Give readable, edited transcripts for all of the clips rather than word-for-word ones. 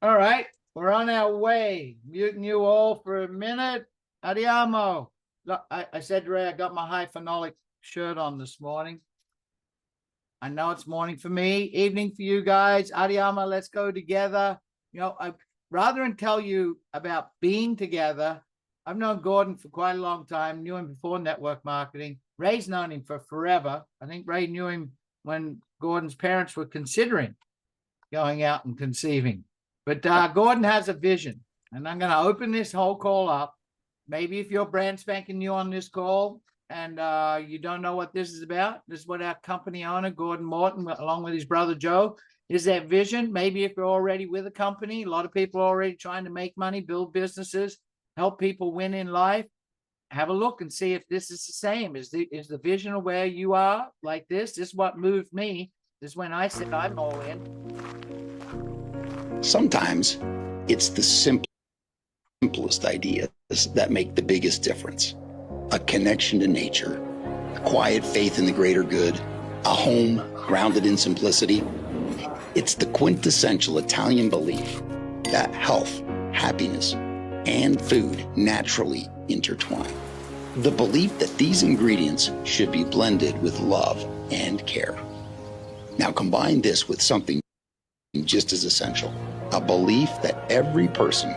All right, we're on our way. Muting you all for a minute. Adiamo. Look, I said to Ray, I got my high phenolic shirt on this morning. I know it's morning for me, evening for you guys. Adiamo, let's go together. Rather than tell you about being together, I've known Gordon for quite a long time, knew him before network marketing. Ray's known him for forever. I think Ray knew him when Gordon's parents were considering going out and conceiving. But Gordon has a vision, and I'm going to open this whole call up. Maybe if you're brand spanking new on this call and you don't know what this is about, this is what our company owner, Gordon Morton, along with his brother Joe, is their vision. Maybe if you're already with a company, a lot of people are already trying to make money, build businesses, help people win in life. Have a look and see if this is the same. Is the vision of where you are like this? This is what moved me. This is when I said I'm all in. Sometimes it's the simplest ideas that make the biggest difference. A connection to nature, a quiet faith in the greater good, a home grounded in simplicity. It's the quintessential Italian belief that health, happiness, and food naturally intertwine. The belief that these ingredients should be blended with love and care. Now combine this with something just as essential, a belief that every person,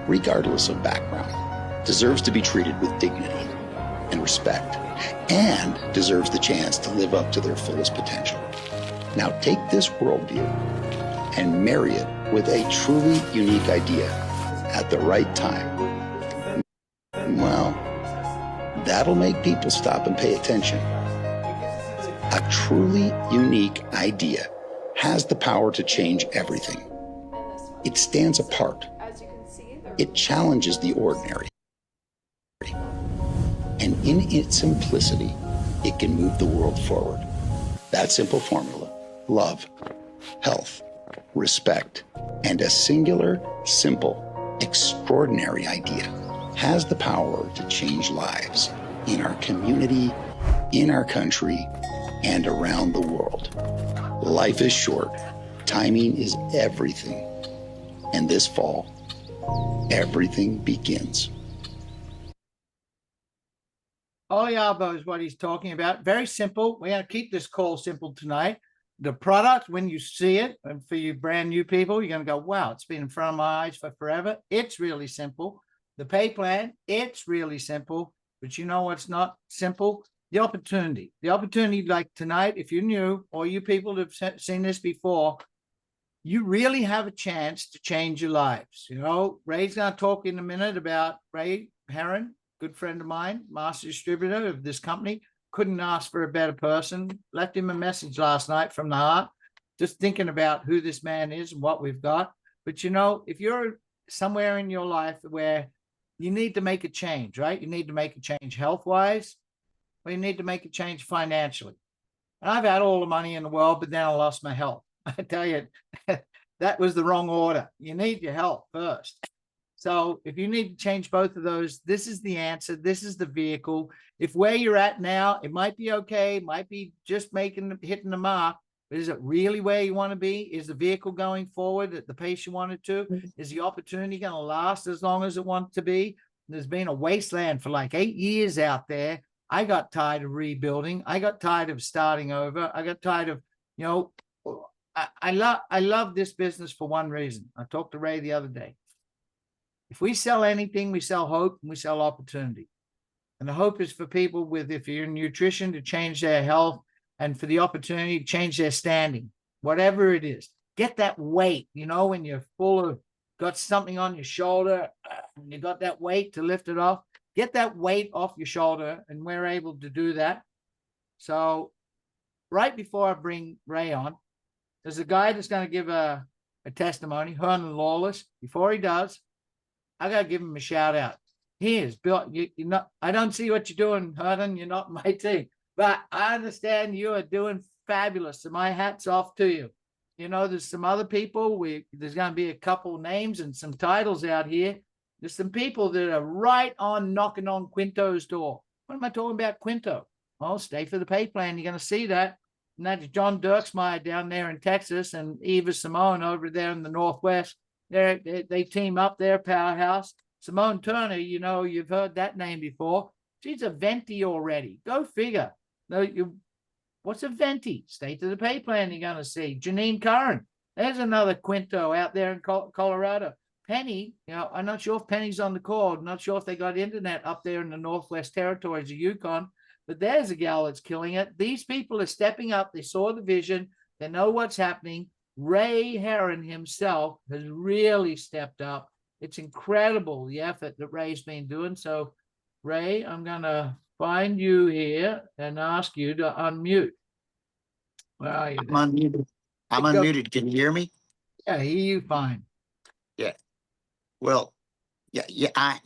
regardless of background, deserves to be treated with dignity and respect, and deserves the chance to live up to their fullest potential. Now take this worldview and marry it with a truly unique idea at the right time. Well, that'll make people stop and pay attention. A truly unique idea has the power to change everything. It stands apart. It challenges the ordinary. And in its simplicity, it can move the world forward. That simple formula, love, health, respect, and a singular, simple, extraordinary idea has the power to change lives in our community, in our country, and around the world. Life is short. Timing is everything. And this fall, everything begins. Oliabo is what he's talking about. Very simple. We're going to keep this call simple tonight. The product, when you see it, and for you brand new people, you're going to go, wow, it's been in front of my eyes for forever. It's really simple. The pay plan, it's really simple. But you know what's not simple? The opportunity. The opportunity like tonight, if you're new or you people have seen this before, you really have a chance to change your lives. Ray's going to talk in a minute about Ray Herron, good friend of mine, master distributor of this company. Couldn't ask for a better person. Left him a message last night from the heart, just thinking about who this man is and what we've got. But if you're somewhere in your life where you need to make a change, right? You need to make a change health-wise, or you need to make a change financially. And I've had all the money in the world, but then I lost my health. I tell you, that was the wrong order. You need your health first. So if you need to change both of those, this is the answer. This is the vehicle. If where you're at now, it might be okay, might be just hitting the mark, but is it really where you want to be? Is the vehicle going forward at the pace you want it to? Is the opportunity going to last as long as it wants to be? There's been a wasteland for like 8 years out there. I got tired of rebuilding. I got tired of starting over. I got tired of, I love this business for one reason. I talked to Ray the other day. If we sell anything, we sell hope and we sell opportunity. And the hope is for people if you're in nutrition, to change their health, and for the opportunity to change their standing, whatever it is. Get that weight, when you're got something on your shoulder, and you got that weight to lift it off. Get that weight off your shoulder, and we're able to do that. So right before I bring Ray on, there's a guy that's going to give a testimony, Hernan Lawless. Before he does, I got to give him a shout out. He is built. I don't see what you're doing, Hernan. You're not my team, but I understand you are doing fabulous. So my hat's off to you. There's some other people. There's going to be a couple names and some titles out here. There's some people that are right on knocking on Quinto's door. What am I talking about, Quinto? Well, stay for the pay plan. You're going to see that. And that's John Dirksmeyer down there in Texas and Eva Simone over there in the Northwest. They team up, their powerhouse. Simone Turner, you've heard that name before. She's a venti already. Go figure. No, what's a venti? State of the pay plan you're going to see. Janine Curran. There's another Quinto out there in Colorado. Penny, I'm not sure if Penny's on the call. I'm not sure if they got internet up there in the Northwest Territories of Yukon, but there's a gal that's killing it. These people are stepping up. They saw the vision. They know what's happening. Ray Herron himself has really stepped up. It's incredible the effort that Ray's been doing. So, Ray, I'm going to find you here and ask you to unmute. Where are you? I'm unmuted. I'm unmuted. Can you hear me? Yeah, I hear you fine. Yeah. Well, yeah. I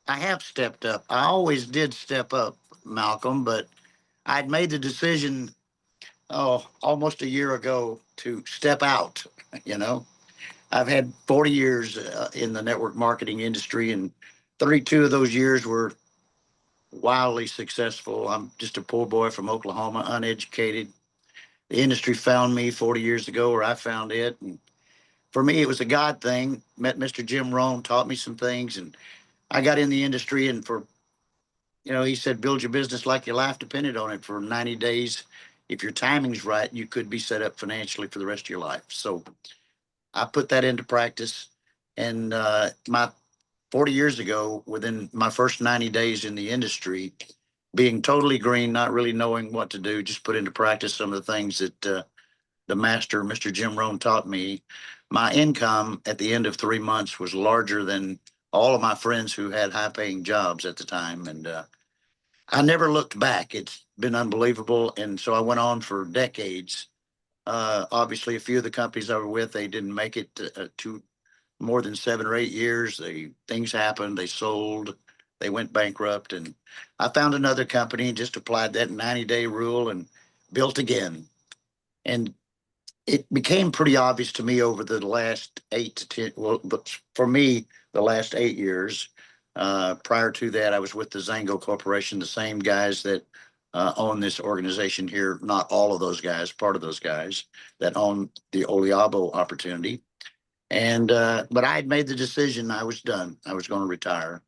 have stepped up. I always did step up, Malcolm, but I'd made the decision, almost a year ago to step out. I've had 40 years in the network marketing industry, and 32 of those years were wildly successful. I'm just a poor boy from Oklahoma, uneducated. The industry found me 40 years ago, or I found it. And for me, it was a God thing. Met Mr. Jim Rohn, taught me some things, and I got in the industry. And he said, build your business like your life depended on it for 90 days. If your timing's right, you could be set up financially for the rest of your life. So I put that into practice. And my 40 years ago, within my first 90 days in the industry, being totally green, not really knowing what to do, just put into practice some of the things that the master, Mr. Jim Rohn, taught me. My income at the end of 3 months was larger than all of my friends who had high-paying jobs at the time. And I never looked back. It's been unbelievable. And so I went on for decades. Obviously, a few of the companies I was with, they didn't make it to more than 7 or 8 years. Things happened. They sold. They went bankrupt. And I found another company and just applied that 90-day rule and built again. And it became pretty obvious to me over the last 8 to 10, but for me, the last 8 years. Prior to that, I was with the Zango Corporation, the same guys that own this organization here. Not all of those guys, part of those guys that own the Oliabo opportunity. And but I had made the decision. I was done. I was going to retire.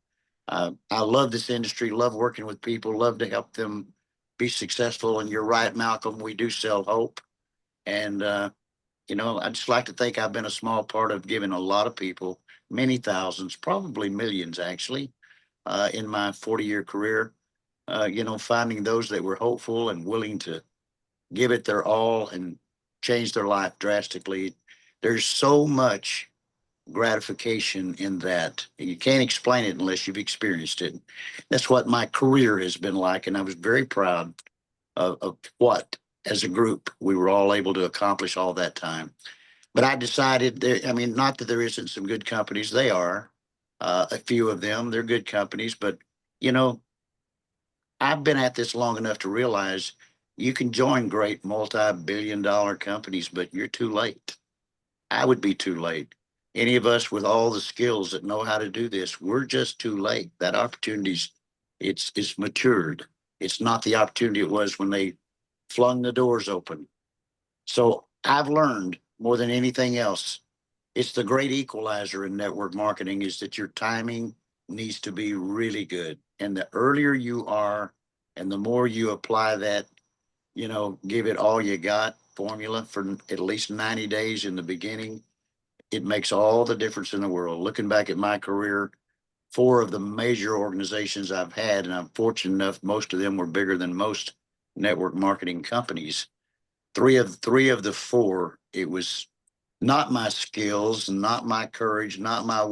I love this industry, love working with people, love to help them be successful. And you're right, Malcolm, we do sell hope. And, I just like to think I've been a small part of giving a lot of people, many thousands, probably millions actually, in my 40-year career, finding those that were hopeful and willing to give it their all and change their life drastically. There's so much gratification in that. You can't explain it unless you've experienced it. That's what my career has been like. And I was very proud of what, as a group, we were all able to accomplish all that time. But I decided, not that there isn't some good companies. They are, a few of them. They're good companies. But, I've been at this long enough to realize you can join great multi-billion-dollar companies, but you're too late. I would be too late. Any of us with all the skills that know how to do this, we're just too late. That opportunity's, it's matured. It's not the opportunity it was when they flung the doors open. So I've learned more than anything else, it's the great equalizer in network marketing is that your timing needs to be really good. And the earlier you are and the more you apply that, give it all you got formula for at least 90 days in the beginning, it makes all the difference in the world. Looking back at my career, 4 of the major organizations I've had, and I'm fortunate enough, most of them were bigger than most network marketing companies. Three of the 4, it was not my skills, not my courage, not my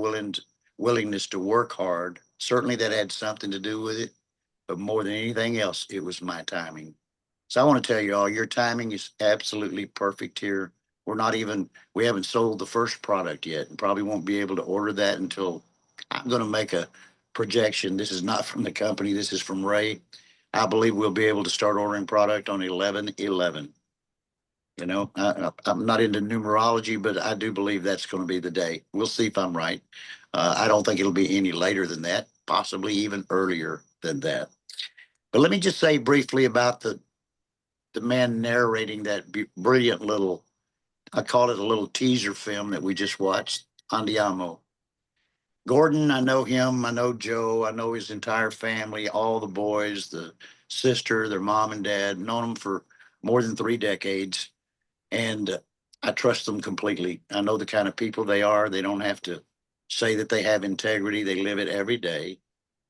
willingness to work hard. Certainly that had something to do with it, but more than anything else, it was my timing. So I want to tell you all, your timing is absolutely perfect here. We haven't sold the first product yet, and probably won't be able to order that until I'm going to make a projection. This is not from the company. This is from Ray. I believe we'll be able to start ordering product on 11/11. I'm not into numerology, but I do believe that's going to be the day. We'll see if I'm right. I don't think it'll be any later than that, possibly even earlier than that. But let me just say briefly about the man narrating that brilliant little I call it a little teaser film that we just watched, Andiamo. Gordon, I know him. I know Joe. I know his entire family, all the boys, the sister, their mom and dad. Known them for more than 3 decades, and I trust them completely. I know the kind of people they are. They don't have to say that they have integrity. They live it every day.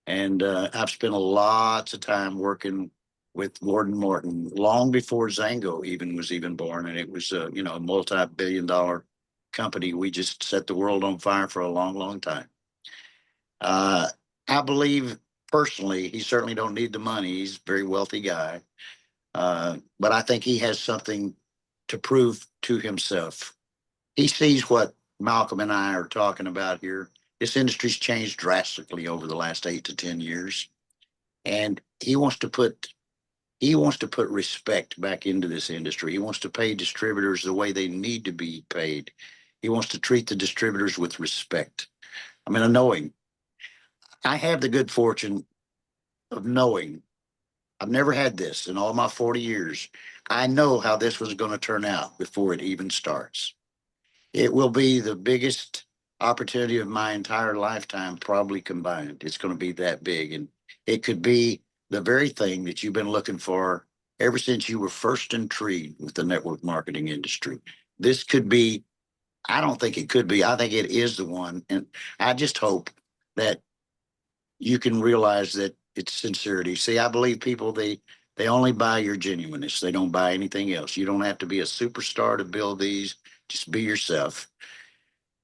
And I've spent a lots of time working with Gordon Morton long before Zango even was even born, and it was a multi-billion-dollar company. We just set the world on fire for a long, long time. I believe personally, he certainly don't need the money. He's a very wealthy guy. But I think he has something to prove to himself. He sees what Malcolm and I are talking about here. This industry's changed drastically over the last 8 to 10 years. And he wants to put respect back into this industry. He wants to pay distributors the way they need to be paid. He wants to treat the distributors with respect. I mean, I know him. I have the good fortune of knowing I've never had this in all my 40 years. I know how this was going to turn out before it even starts. It will be the biggest opportunity of my entire lifetime, probably combined. It's going to be that big. And it could be the very thing that you've been looking for ever since you were first intrigued with the network marketing industry. This could be, I don't think it could be, I think it is the one. And I just hope that you can realize that it's sincerity. See, I believe people, they only buy your genuineness. They don't buy anything else. You don't have to be a superstar to build these. Just be yourself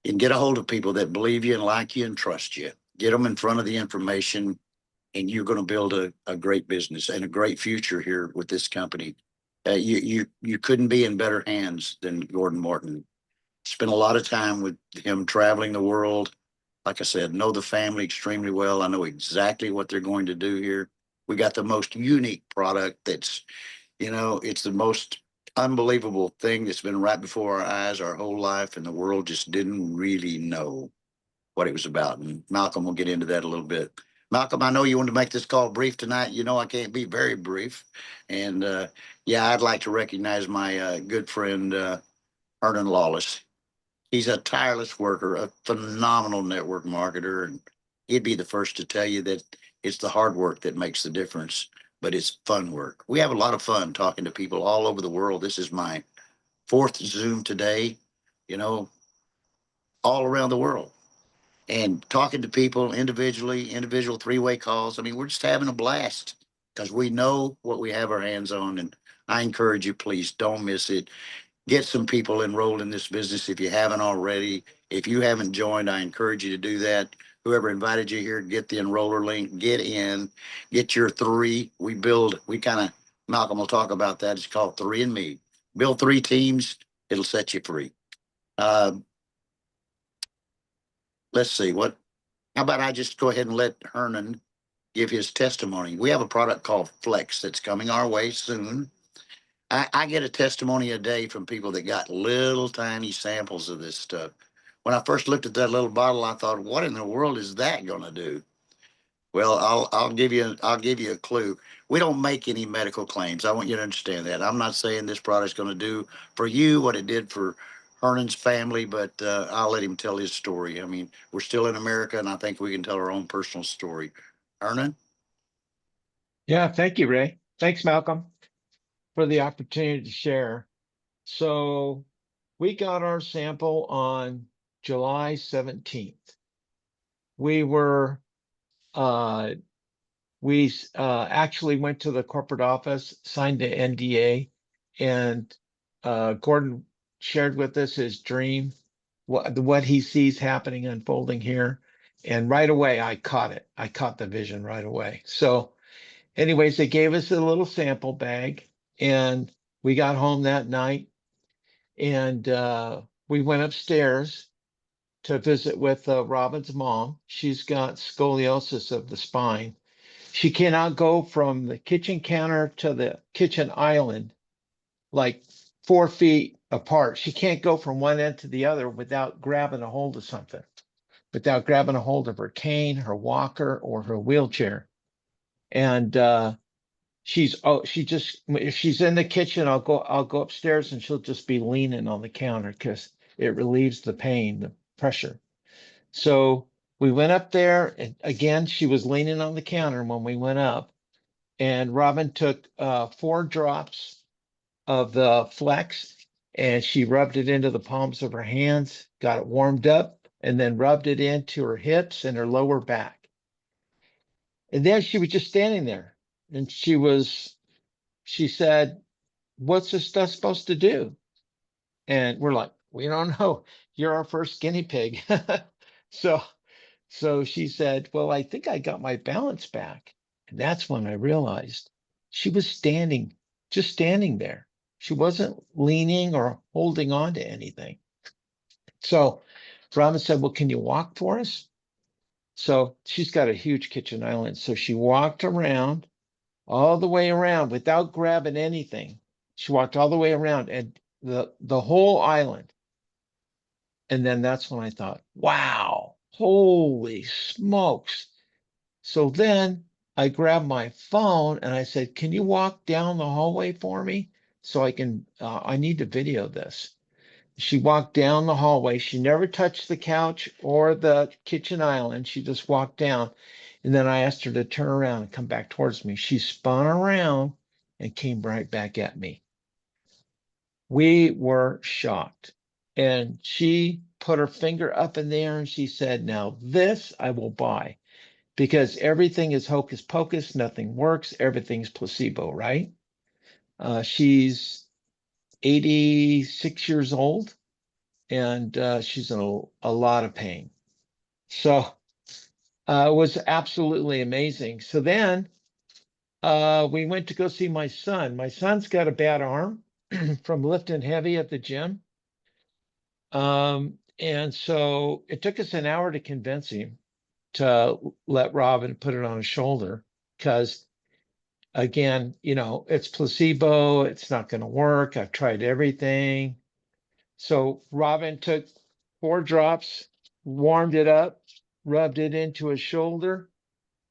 and get a hold of people that believe you and like you and trust you. Get them in front of the information, and you're going to build a great business and a great future here with this company. You couldn't be in better hands than Gordon Morton. Spent a lot of time with him traveling the world. Like I said, know the family extremely well. I know exactly what they're going to do here. We got the most unique product that's, it's the most unbelievable thing that's been right before our eyes our whole life, and the world just didn't really know what it was about. And Malcolm will get into that a little bit. Malcolm, I know you want to make this call brief tonight. You know I can't be very brief. And I'd like to recognize my good friend, Hernan Lawless. He's a tireless worker, a phenomenal network marketer, and he'd be the first to tell you that it's the hard work that makes the difference, but it's fun work. We have a lot of fun talking to people all over the world. This is my 4th Zoom today, all around the world, and talking to people individually, individual 3-way calls. I mean, we're just having a blast because we know what we have our hands on, and I encourage you, please don't miss it. Get some people enrolled in this business if you haven't already. If you haven't joined, I encourage you to do that. Whoever invited you here, get the enroller link, get in, get your 3. Malcolm will talk about that. It's called 3 and Me. Build 3 teams. It'll set you free. Let's see how about I just go ahead and let Hernan give his testimony. We have a product called Flex that's coming our way soon. I get a testimony a day from people that got little tiny samples of this stuff. When I first looked at that little bottle, I thought, what in the world is that going to do? Well, I'll give you a clue. We don't make any medical claims. I want you to understand that. I'm not saying this product's going to do for you what it did for Hernan's family, but I'll let him tell his story. I mean, we're still in America, and I think we can tell our own personal story. Hernan? Yeah, thank you, Ray. Thanks, Malcolm, for the opportunity to share. So we got our sample on July 17th. We were, we actually went to the corporate office, signed the NDA, and Gordon shared with us his dream, what he sees happening, unfolding here. And right away, I caught it. I caught the vision right away. So anyways, they gave us a little sample bag, and we got home that night, and we went upstairs to visit with Robin's mom. She's got scoliosis of the spine. She cannot go from the kitchen counter to the kitchen island like 4 feet apart. She can't go from one end to the other without grabbing a hold of something, without grabbing a hold of her cane, her walker, or her wheelchair. And if she's in the kitchen, I'll go upstairs and she'll just be leaning on the counter because it relieves the pain, the pressure. So we went up there, and again, she was leaning on the counter when we went up, and Robin took 4 drops of the Flex and she rubbed it into the palms of her hands, got it warmed up, and then rubbed it into her hips and her lower back. And then she was just standing there, and she said, "What's this stuff supposed to do?" And we're like, "We don't know. You're our first guinea pig." So she said, "Well, I think I got my balance back." And that's when I realized she was just standing there. She wasn't leaning or holding on to anything. So Robin said, "Well, can you walk for us?" So she's got a huge kitchen island. So she walked around, all the way around without grabbing anything. She walked all the way around and the whole island. And then that's when I thought, wow, holy smokes. So then I grabbed my phone and I said, "Can you walk down the hallway for me so I need to video this?" She walked down the hallway. She never touched the couch or the kitchen island. She just walked down. And then I asked her to turn around and come back towards me. She spun around and came right back at me. We were shocked. And she put her finger up in there and she said, "Now this I will buy, because everything is hocus pocus. Nothing works. Everything's placebo," right? She's 86 years old, and she's in a lot of pain. So it was absolutely amazing. So then we went to go see my son. My son's got a bad arm from lifting heavy at the gym. And so it took us an hour to convince him to let Robin put it on his shoulder, because again, it's placebo. It's not going to work. I've tried everything. So Robin took 4 drops, warmed it up, rubbed it into his shoulder,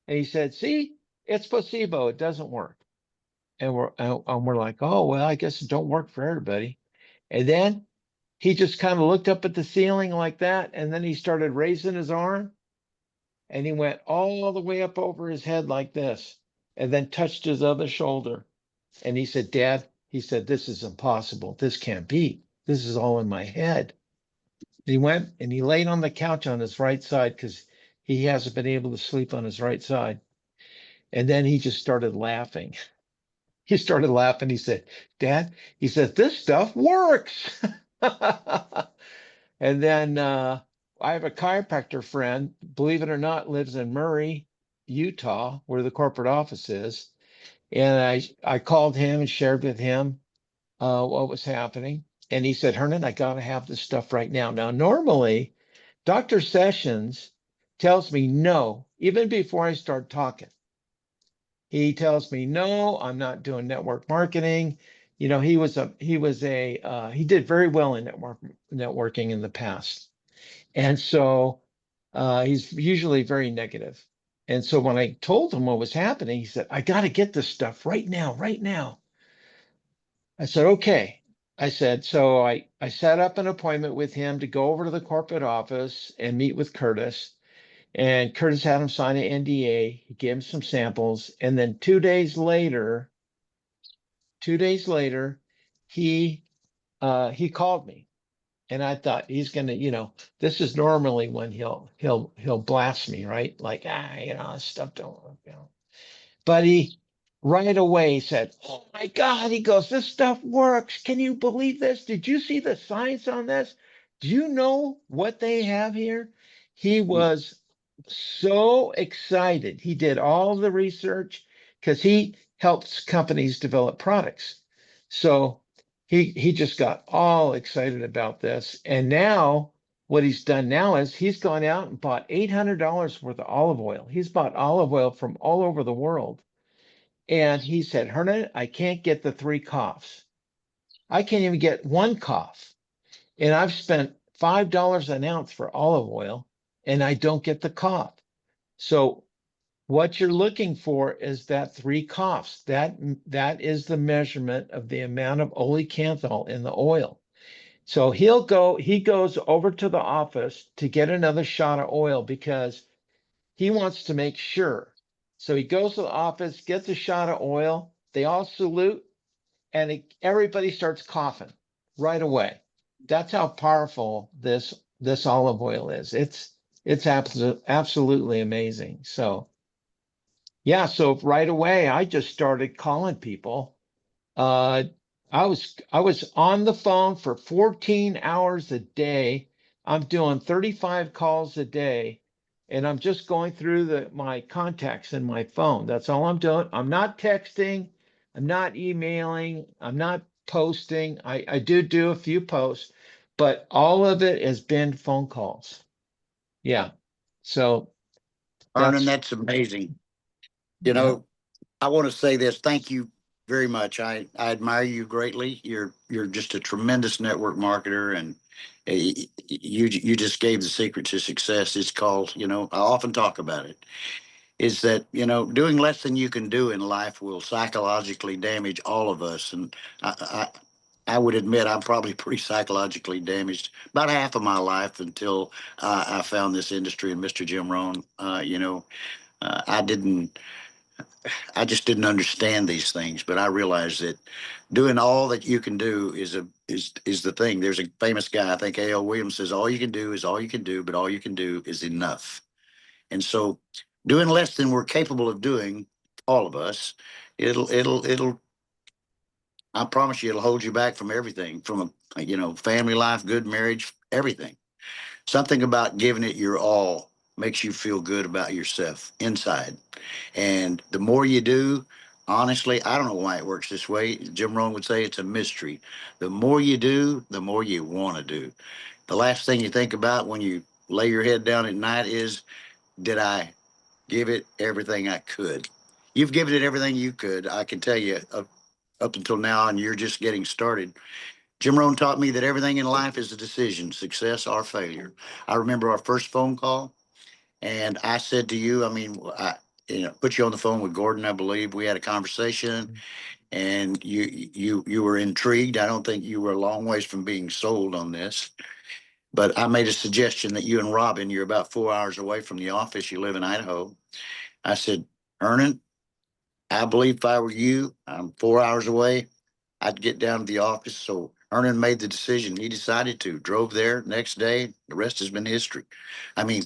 and he said, "See, it's placebo. It doesn't work." And we're like, "Oh, well, I guess it don't work for everybody." And then he just kind of looked up at the ceiling like that, and then he started raising his arm, and he went all the way up over his head like this, and then touched his other shoulder. And he said, "Dad," he said, "this is impossible. This can't be. This is all in my head." He went and he laid on the couch on his right side because he hasn't been able to sleep on his right side. And then he just started laughing. He started laughing. He said, "Dad," he said, "this stuff works." And then I have a chiropractor friend, believe it or not, lives in Murray, Utah, where the corporate office is. And I called him and shared with him what was happening. And he said, "Hernan, I got to have this stuff right now." Now, normally, Dr. Sessions tells me no, even before I start talking. He tells me, "No, I'm not doing network marketing." He did very well in networking in the past. And so he's usually very negative. And so when I told him what was happening, he said, "I got to get this stuff right now, right now." I said, "Okay." I said, so I set up an appointment with him to go over to the corporate office and meet with Curtis. And Curtis had him sign an NDA. He gave him some samples. And then 2 days later, he called me. And I thought he's gonna, this is normally when he'll blast me, right? Like, this stuff don't work. But he right away said, "Oh my God," he goes, "this stuff works. Can you believe this? Did you see the science on this? Do you know what they have here?" He was so excited. He did all the research because he helps companies develop products. So he just got all excited about this. And now what he's done now is he's gone out and bought $800 worth of olive oil. He's bought olive oil from all over the world. And he said, "Hernan, I can't get the 3 coughs. I can't even get 1 cough. And I've spent $5 an ounce for olive oil and I don't get the cough." So what you're looking for is that 3 coughs. That is the measurement of the amount of olecanthal in the oil. So he goes over to the office to get another shot of oil because he wants to make sure. So he goes to the office, gets a shot of oil. They all salute, and everybody starts coughing right away. That's how powerful this olive oil is. It's absolutely amazing. So yeah, so right away I just started calling people. Uh, I was on the phone for 14 hours a day. I'm doing 35 calls a day, and I'm just going through my contacts in my phone. That's all I'm doing. I'm not texting, I'm not emailing, I'm not posting. I do a few posts, but all of it has been phone calls. Yeah. So Hernan, that's that's amazing. You yeah. know, I want to say this. Thank you very much. I admire you greatly. You're just a tremendous network marketer, and you just gave the secret to success. It's called, I often talk about it, is that, doing less than you can do in life will psychologically damage all of us. And I would admit I'm probably pretty psychologically damaged about half of my life until I found this industry and Mr. Jim Rohn. I didn't. I just didn't understand these things, but I realized that doing all that you can do is the thing. There's a famous guy, I think A.L. Williams says, all you can do is all you can do, but all you can do is enough. And so doing less than we're capable of doing, all of us, it'll I promise you it'll hold you back from everything, from family life, good marriage, everything. Something about giving it your all makes you feel good about yourself inside. And the more you do, honestly, I don't know why it works this way. Jim Rohn would say it's a mystery. The more you do, the more you want to do. The last thing you think about when you lay your head down at night is, did I give it everything I could? You've given it everything you could. I can tell you up until now, and you're just getting started. Jim Rohn taught me that everything in life is a decision, success or failure. I remember our first phone call. And I said to you, I put you on the phone with Gordon, I believe. We had a conversation, and you were intrigued. I don't think you were a long ways from being sold on this. But I made a suggestion that you and Robin, you're about 4 hours away from the office. You live in Idaho. I said, Hernan, I believe if I were you, I'm 4 hours away, I'd get down to the office. So Hernan made the decision. He decided to, drove there next day. The rest has been history. I mean,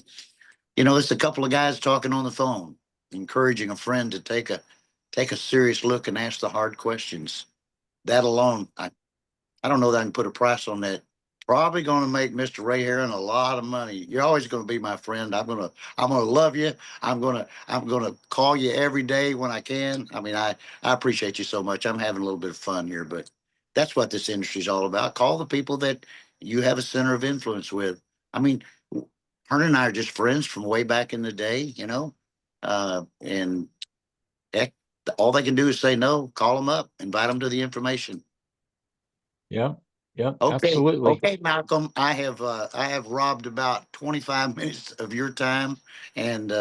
it's a couple of guys talking on the phone, encouraging a friend to take a serious look and ask the hard questions. That alone, I don't know that I can put a price on that. Probably going to make Mr. Ray Herron a lot of money. You're always going to be my friend. I'm gonna love you. I'm gonna call you every day when I can. I appreciate you so much. I'm having a little bit of fun here, but that's what this industry is all about. Call the people that you have a center of influence with. I mean, Hernan and I are just friends from way back in the day, and heck, all they can do is say no, call them up, invite them to the information. Yeah. Yeah, Okay, absolutely. okay, Malcolm. I have robbed about 25 minutes of your time, and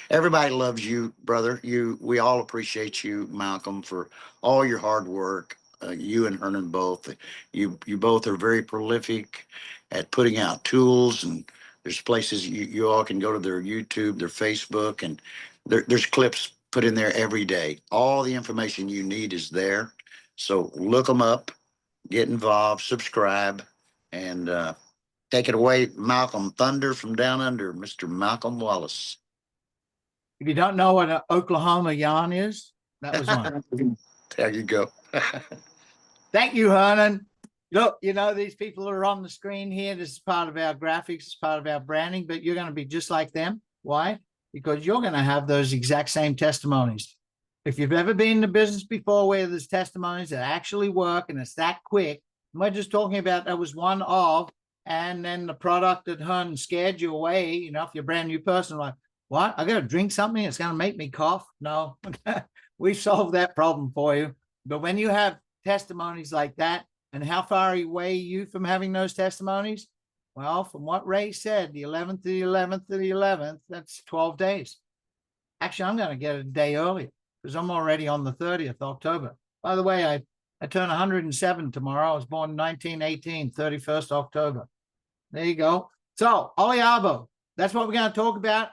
everybody loves you, brother. We all appreciate you, Malcolm, for all your hard work. You and Hernan both. You both are very prolific at putting out tools, and there's places you all can go to their YouTube, their Facebook, and there's clips put in there every day. All the information you need is there. So look them up, get involved, subscribe, and take it away, Malcolm. Thunder from down under, Mr. Malcolm Wallace. If you don't know what an Oklahoma yarn is, that was one. There you go. Thank you, Hernan. Look, these people are on the screen here. This is part of our graphics, it's part of our branding, but you're going to be just like them. Why? Because you're going to have those exact same testimonies. If you've ever been in the business before where there's testimonies that actually work and it's that quick, we're just talking about that was one of, and then the product that Hernan scared you away, if you're a brand new person, like, what? I got to drink something that's going to make me cough? No, we solved that problem for you. But when you have testimonies like that, and how far away are you from having those testimonies? Well, from what Ray said, the 11th to the 11th to the 11th, that's 12 days. Actually, I'm going to get it a day earlier because I'm already on the 30th October. By the way, I turn 107 tomorrow. I was born in 1918, 31st October. There you go. So Oliabo, that's what we're going to talk about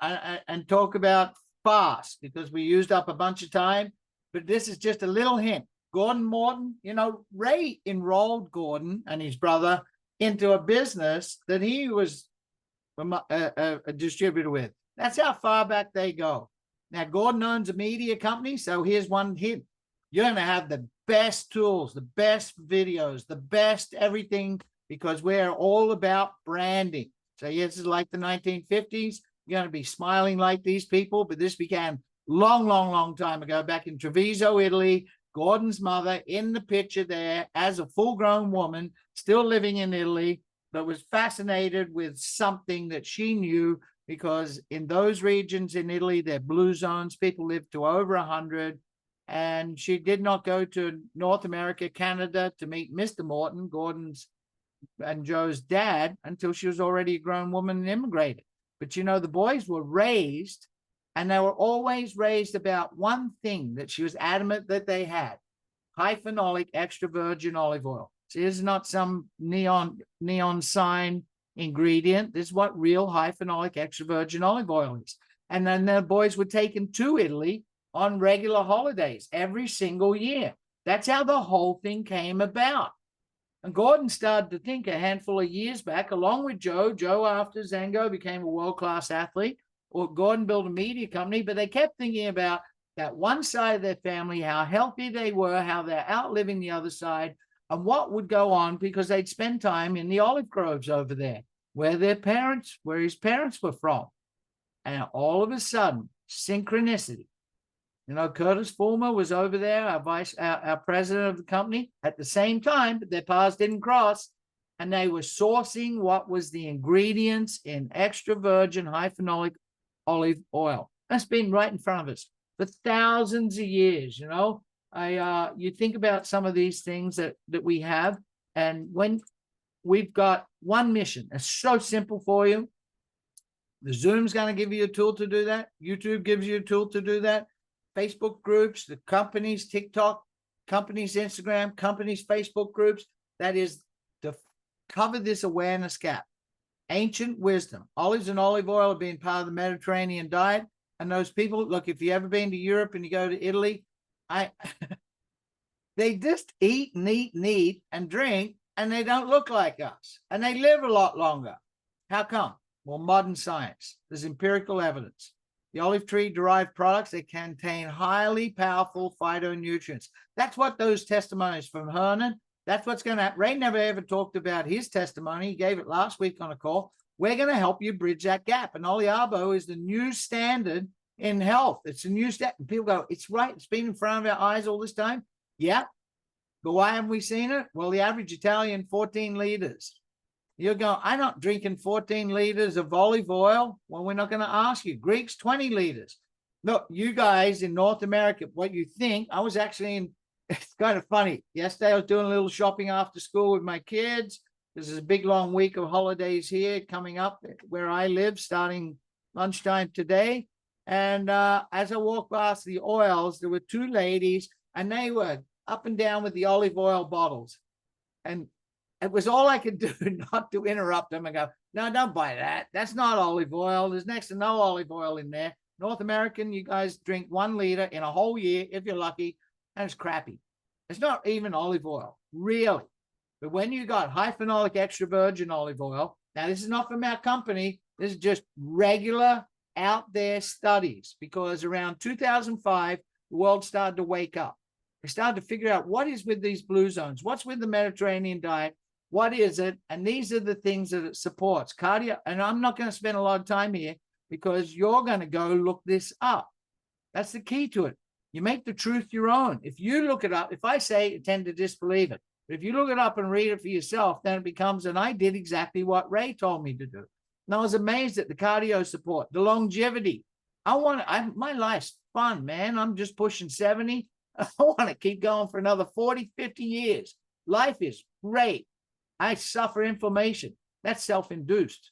and talk about fast because we used up a bunch of time. But this is just a little hint. Gordon Morton, you know, Ray enrolled Gordon and his brother into a business that he was a distributor with. That's how far back they go. Now, Gordon owns a media company. So here's one hint. You're going to have the best tools, the best videos, the best everything, because we're all about branding. So yes, it's like the 1950s. You're going to be smiling like these people, but this began long time ago, back in Treviso, Italy. Gordon's mother in the picture there as a full-grown woman, still living in Italy, but was fascinated with something that she knew, because in those regions in Italy, they're blue zones. People live to over 100. And she did not go to North America, Canada to meet Mr. Morton, Gordon's and Joe's dad, until she was already a grown woman and immigrated. But you know, the boys were raised, and they were always raised about one thing that she was adamant that they had: high phenolic extra virgin olive oil. So this is not some neon sign ingredient. This is what real high phenolic extra virgin olive oil is. And then the boys were taken to Italy on regular holidays every single year. That's how the whole thing came about. And Gordon started to think a handful of years back, along with Joe. Joe, after Zango, became a world-class athlete. Or Gordon built a media company, but they kept thinking about that one side of their family, how healthy they were, how they're outliving the other side, and what would go on, because they'd spend time in the olive groves over there, where his parents were from. And all of a sudden, synchronicity. You know, Curtis Fulmer was over there, our president of the company, at the same time, but their paths didn't cross. And they were sourcing what was the ingredients in extra virgin high phenolic olive oil. That's been right in front of us for thousands of years. You know, you think about some of these things that we have, and when we've got one mission, it's so simple for you. The Zoom's going to give you a tool to do that. YouTube gives you a tool to do that. Facebook groups, the company's TikTok, company's Instagram, company's Facebook groups. That is to cover this awareness gap. Ancient wisdom. Olives and olive oil have been part of the Mediterranean diet. And those people, look, if you've ever been to Europe and you go to Italy, they just eat and eat and eat and drink, and they don't look like us. And they live a lot longer. How come? Well, modern science. There's empirical evidence. The olive tree derived products, they contain highly powerful phytonutrients. That's what those testimonies from Hernan, that's what's going to happen. Ray never ever talked about his testimony. He gave it last week on a call. We're going to help you bridge that gap. And Oliabo is the new standard in health. It's a new step. And people go, it's right. It's been in front of our eyes all this time. Yeah. But why haven't we seen it? Well, the average Italian, 14 liters. You're going, I'm not drinking 14 liters of olive oil. Well, we're not going to ask you. Greeks, 20 liters. Look, you guys in North America, what you think, I was actually in, it's kind of funny. Yesterday, I was doing a little shopping after school with my kids. This is a big, long week of holidays here coming up where I live, starting lunchtime today. And as I walked past the oils, there were two ladies, and they were up and down with the olive oil bottles. And it was all I could do not to interrupt them and go, no, don't buy that. That's not olive oil. There's next to no olive oil in there. North American, you guys drink 1 liter in a whole year, if you're lucky, and it's crappy. It's not even olive oil, really. But when you got high phenolic extra virgin olive oil, now this is not from our company. This is just regular out there studies, because around 2005, the world started to wake up. They started to figure out what is with these blue zones, what's with the Mediterranean diet, what is it? And these are the things that it supports. Cardio, and I'm not going to spend a lot of time here because you're going to go look this up. That's the key to it. You make the truth your own. If you look it up, if I say you tend to disbelieve it, but if you look it up and read it for yourself, then it becomes, and I did exactly what Ray told me to do. And I was amazed at the cardio support, the longevity. My life's fun, man. I'm just pushing 70. I want to keep going for another 40, 50 years. Life is great. I suffer inflammation. That's self-induced,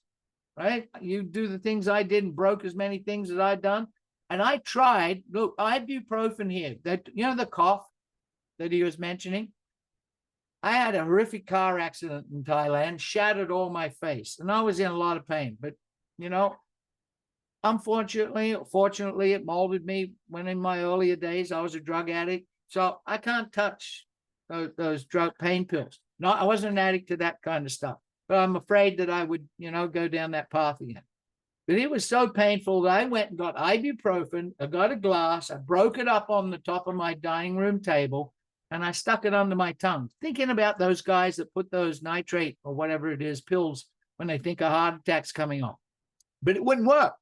right? You do the things I did and broke as many things as I've done. And I tried, look, ibuprofen here, that, you know, the cough that he was mentioning. I had a horrific car accident in Thailand, shattered all my face, and I was in a lot of pain. But, you know, unfortunately, fortunately, it molded me. When in my earlier days, I was a drug addict. So I can't touch those drug pain pills. No, I wasn't an addict to that kind of stuff, but I'm afraid that I would, you know, go down that path again. But it was so painful that I went and got ibuprofen. I got a glass. I broke it up on the top of my dining room table, and I stuck it under my tongue, thinking about those guys that put those nitrate or whatever it is pills when they think a heart attack's coming on. But it wouldn't work,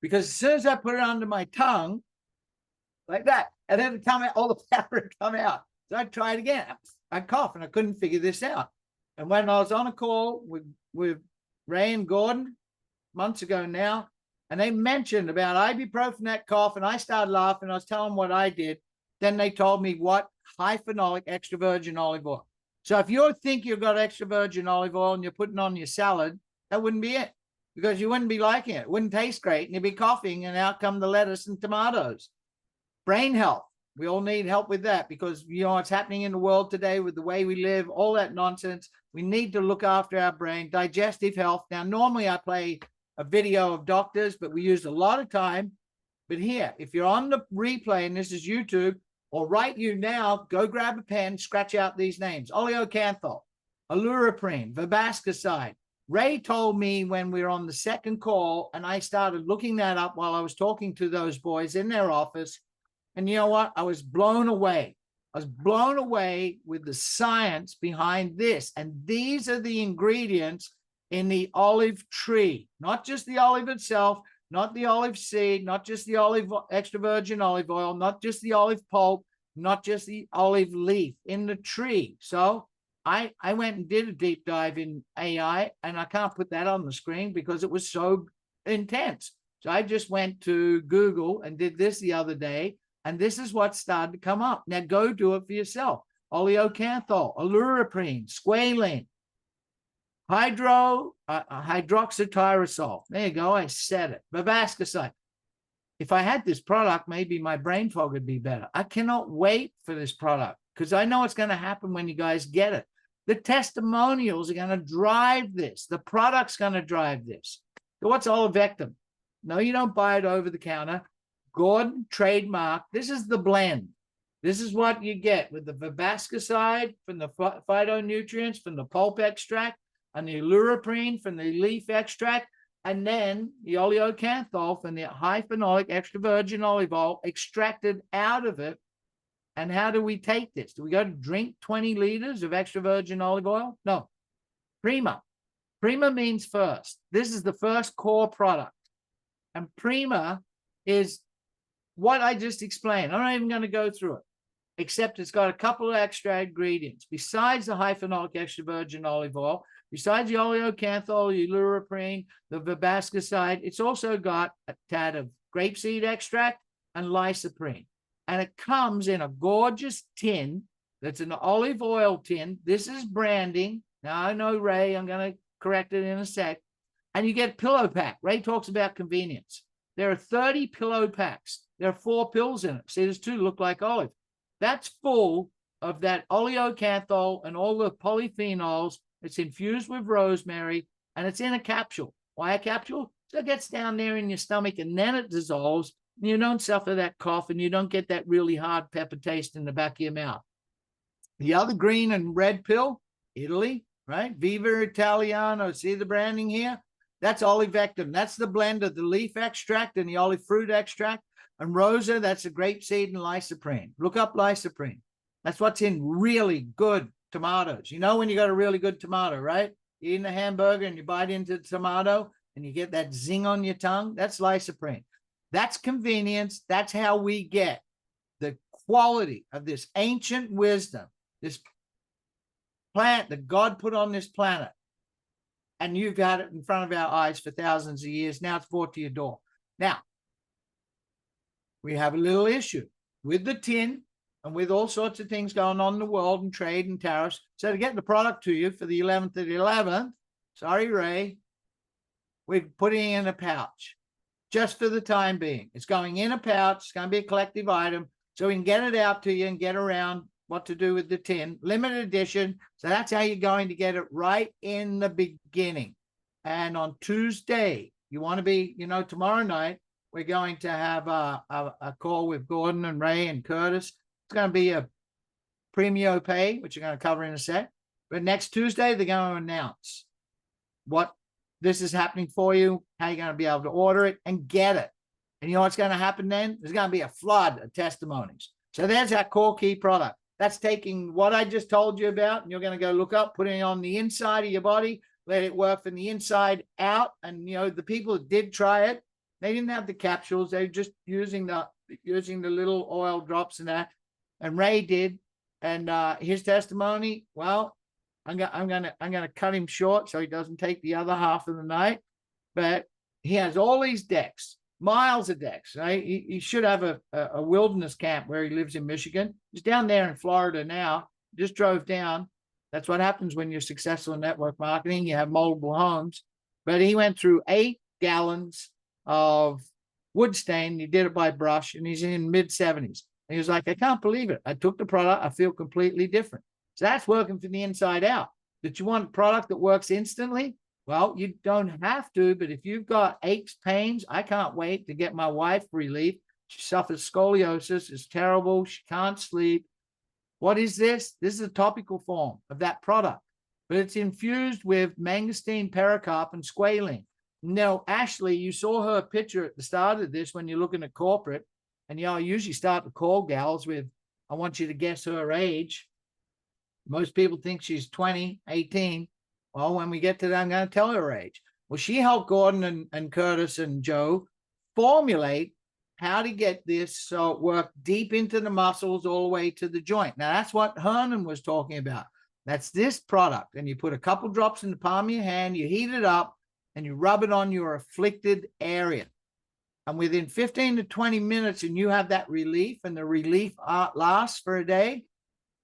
because as soon as I put it under my tongue, like that, and then it come out, all the powder would come out. So I tried again. I coughed, and I couldn't figure this out. And when I was on a call with Ray and Gordon months ago now, and they mentioned about ibuprofen, that cough, and I started laughing. I was telling them what I did. Then they told me what? High phenolic extra virgin olive oil. So if you think you've got extra virgin olive oil and you're putting on your salad, that wouldn't be it, because you wouldn't be liking it. It wouldn't taste great, and you'd be coughing, and out come the lettuce and tomatoes. Brain health. We all need help with that, because, you know, what's happening in the world today with the way we live, all that nonsense. We need to look after our brain. Digestive health. Now, normally I play a video of doctors, but we use a lot of time. But here, if you're on the replay, and this is YouTube, or right you now, go grab a pen, scratch out these names: oleocanthal, aluraprine, verbascicide. Ray told me when we were on the second call, and I started looking that up while I was talking to those boys in their office. And you know what? I was blown away. I was blown away with the science behind this. And these are the ingredients in the olive tree, not just the olive itself, not the olive seed, not just the olive extra virgin olive oil, not just the olive pulp, not just the olive leaf, in the tree. So I went and did a deep dive in AI, and I can't put that on the screen because it was so intense. So I just went to Google and did this the other day, and this is what started to come up. Now go do it for yourself. Oleocanthal, aluraprine, squalene, hydroxytyrosol. There you go. I said it. Verbascicide. If I had this product, maybe my brain fog would be better. I cannot wait for this product, because I know it's going to happen when you guys get it. The testimonials are going to drive this. The product's going to drive this. So what's Olivectin? No, you don't buy it over the counter. Gordon trademark. This is the blend. This is what you get with the verbascicide from the phytonutrients from the pulp extract, and the aluraprine from the leaf extract, and then the oleocanthal from the high phenolic extra virgin olive oil extracted out of it. And how do we take this? Do we go to drink 20 liters of extra virgin olive oil? No. Prima. Prima means first. This is the first core product. And Prima is what I just explained. I'm not even going to go through it, except it's got a couple of extra ingredients. Besides the high phenolic extra virgin olive oil, besides the oleocanthal, the aluraprine, the verbascicide, it's also got a tad of grapeseed extract and lysoprene. And it comes in a gorgeous tin that's an olive oil tin. This is branding. Now, I know, Ray, I'm going to correct it in a sec. And you get pillow pack. Ray talks about convenience. There are 30 pillow packs. There are 4 pills in it. See, there's 2 look like olive. That's full of that oleocanthal and all the polyphenols. It's infused with rosemary, and it's in a capsule. Why a capsule? So it gets down there in your stomach, and then it dissolves. And you don't suffer that cough, and you don't get that really hard pepper taste in the back of your mouth. The other green and red pill, Italy, right? Viva Italiano. See the branding here? That's Olivectin. That's the blend of the leaf extract and the olive fruit extract. And Rosa, that's the grapeseed and lysoprene. Look up lysoprene. That's what's in really good tomatoes. You know when you got a really good tomato, right? You eat a hamburger and you bite into the tomato and you get that zing on your tongue. That's lysoprene. That's convenience. That's how we get the quality of this ancient wisdom, this plant that God put on this planet. And you've had it in front of our eyes for thousands of years. Now it's brought to your door. Now, we have a little issue with the tin and with all sorts of things going on in the world and trade and tariffs. So to get the product to you for the 11th of the 11th, sorry, Ray, we're putting it in a pouch. just for the time being. It's going in a pouch. It's going to be a collective item. So we can get it out to you and get around what to do with the tin. Limited edition. So that's how you're going to get it right in the beginning. And on Tuesday, you want to be, tomorrow night, we're going to have a call with Gordon and Ray and Curtis. It's going to be a PREMIO Pay, which you're going to cover in a sec. But next Tuesday, they're going to announce what this is happening for you, how you're going to be able to order it and get it. And you know what's going to happen then? There's going to be a flood of testimonies. So there's our core key product. That's taking what I just told you about, and you're going to go look up, putting it on the inside of your body, let it work from the inside out. And, the people that did try it, they didn't have the capsules. They were just using the little oil drops and that. And Ray did. And his testimony, well, I'm gonna cut him short so he doesn't take the other half of the night. But he has all these decks, miles of decks. Right? He should have a wilderness camp where he lives in Michigan. He's down there in Florida now. Just drove down. That's what happens when you're successful in network marketing. You have multiple homes. But he went through 8 gallons of wood stain. He did it by brush, and he's in mid-70s. And he was like, I can't believe it. I took the product. I feel completely different. So that's working from the inside out. Did you want a product that works instantly? Well, you don't have to, but if you've got aches, pains, I can't wait to get my wife relief. She suffers scoliosis. It's terrible. She can't sleep. What is this? This is a topical form of that product, but it's infused with mangosteen, pericarp, and squalene. Now, Ashley, you saw her picture at the start of this when you're looking at corporate, and I usually start the call gals with, I want you to guess her age. Most people think she's 20, 18. Well, when we get to that, I'm going to tell her age. Well, she helped Gordon and Curtis and Joe formulate how to get this so it worked deep into the muscles all the way to the joint. Now, that's what Hernan was talking about. That's this product. And you put a couple drops in the palm of your hand, you heat it up, and you rub it on your afflicted area. And within 15 to 20 minutes, and you have that relief, and the relief lasts for a day,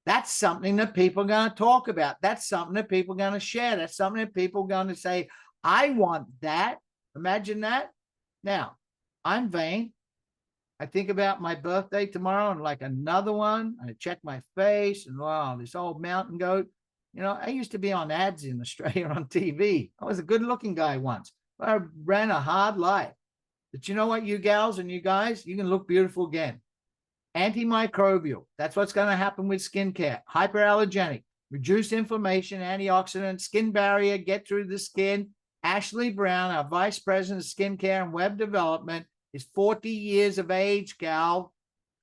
that's something that people are going to talk about. That's something that people are going to share. That's something that people are going to say, I want that. Imagine that. Now, I'm vain. I think about my birthday tomorrow and like another one. I check my face and wow, this old mountain goat. I used to be on ads in Australia on TV. I was a good looking guy once. I ran a hard life. But you know what, you gals and you guys, you can look beautiful again. Antimicrobial. That's what's going to happen with skincare. Hyperallergenic. Reduce inflammation, antioxidant, skin barrier, get through the skin. Ashley Brown, our Vice President of Skincare and Web Development, is 40 years of age, gal.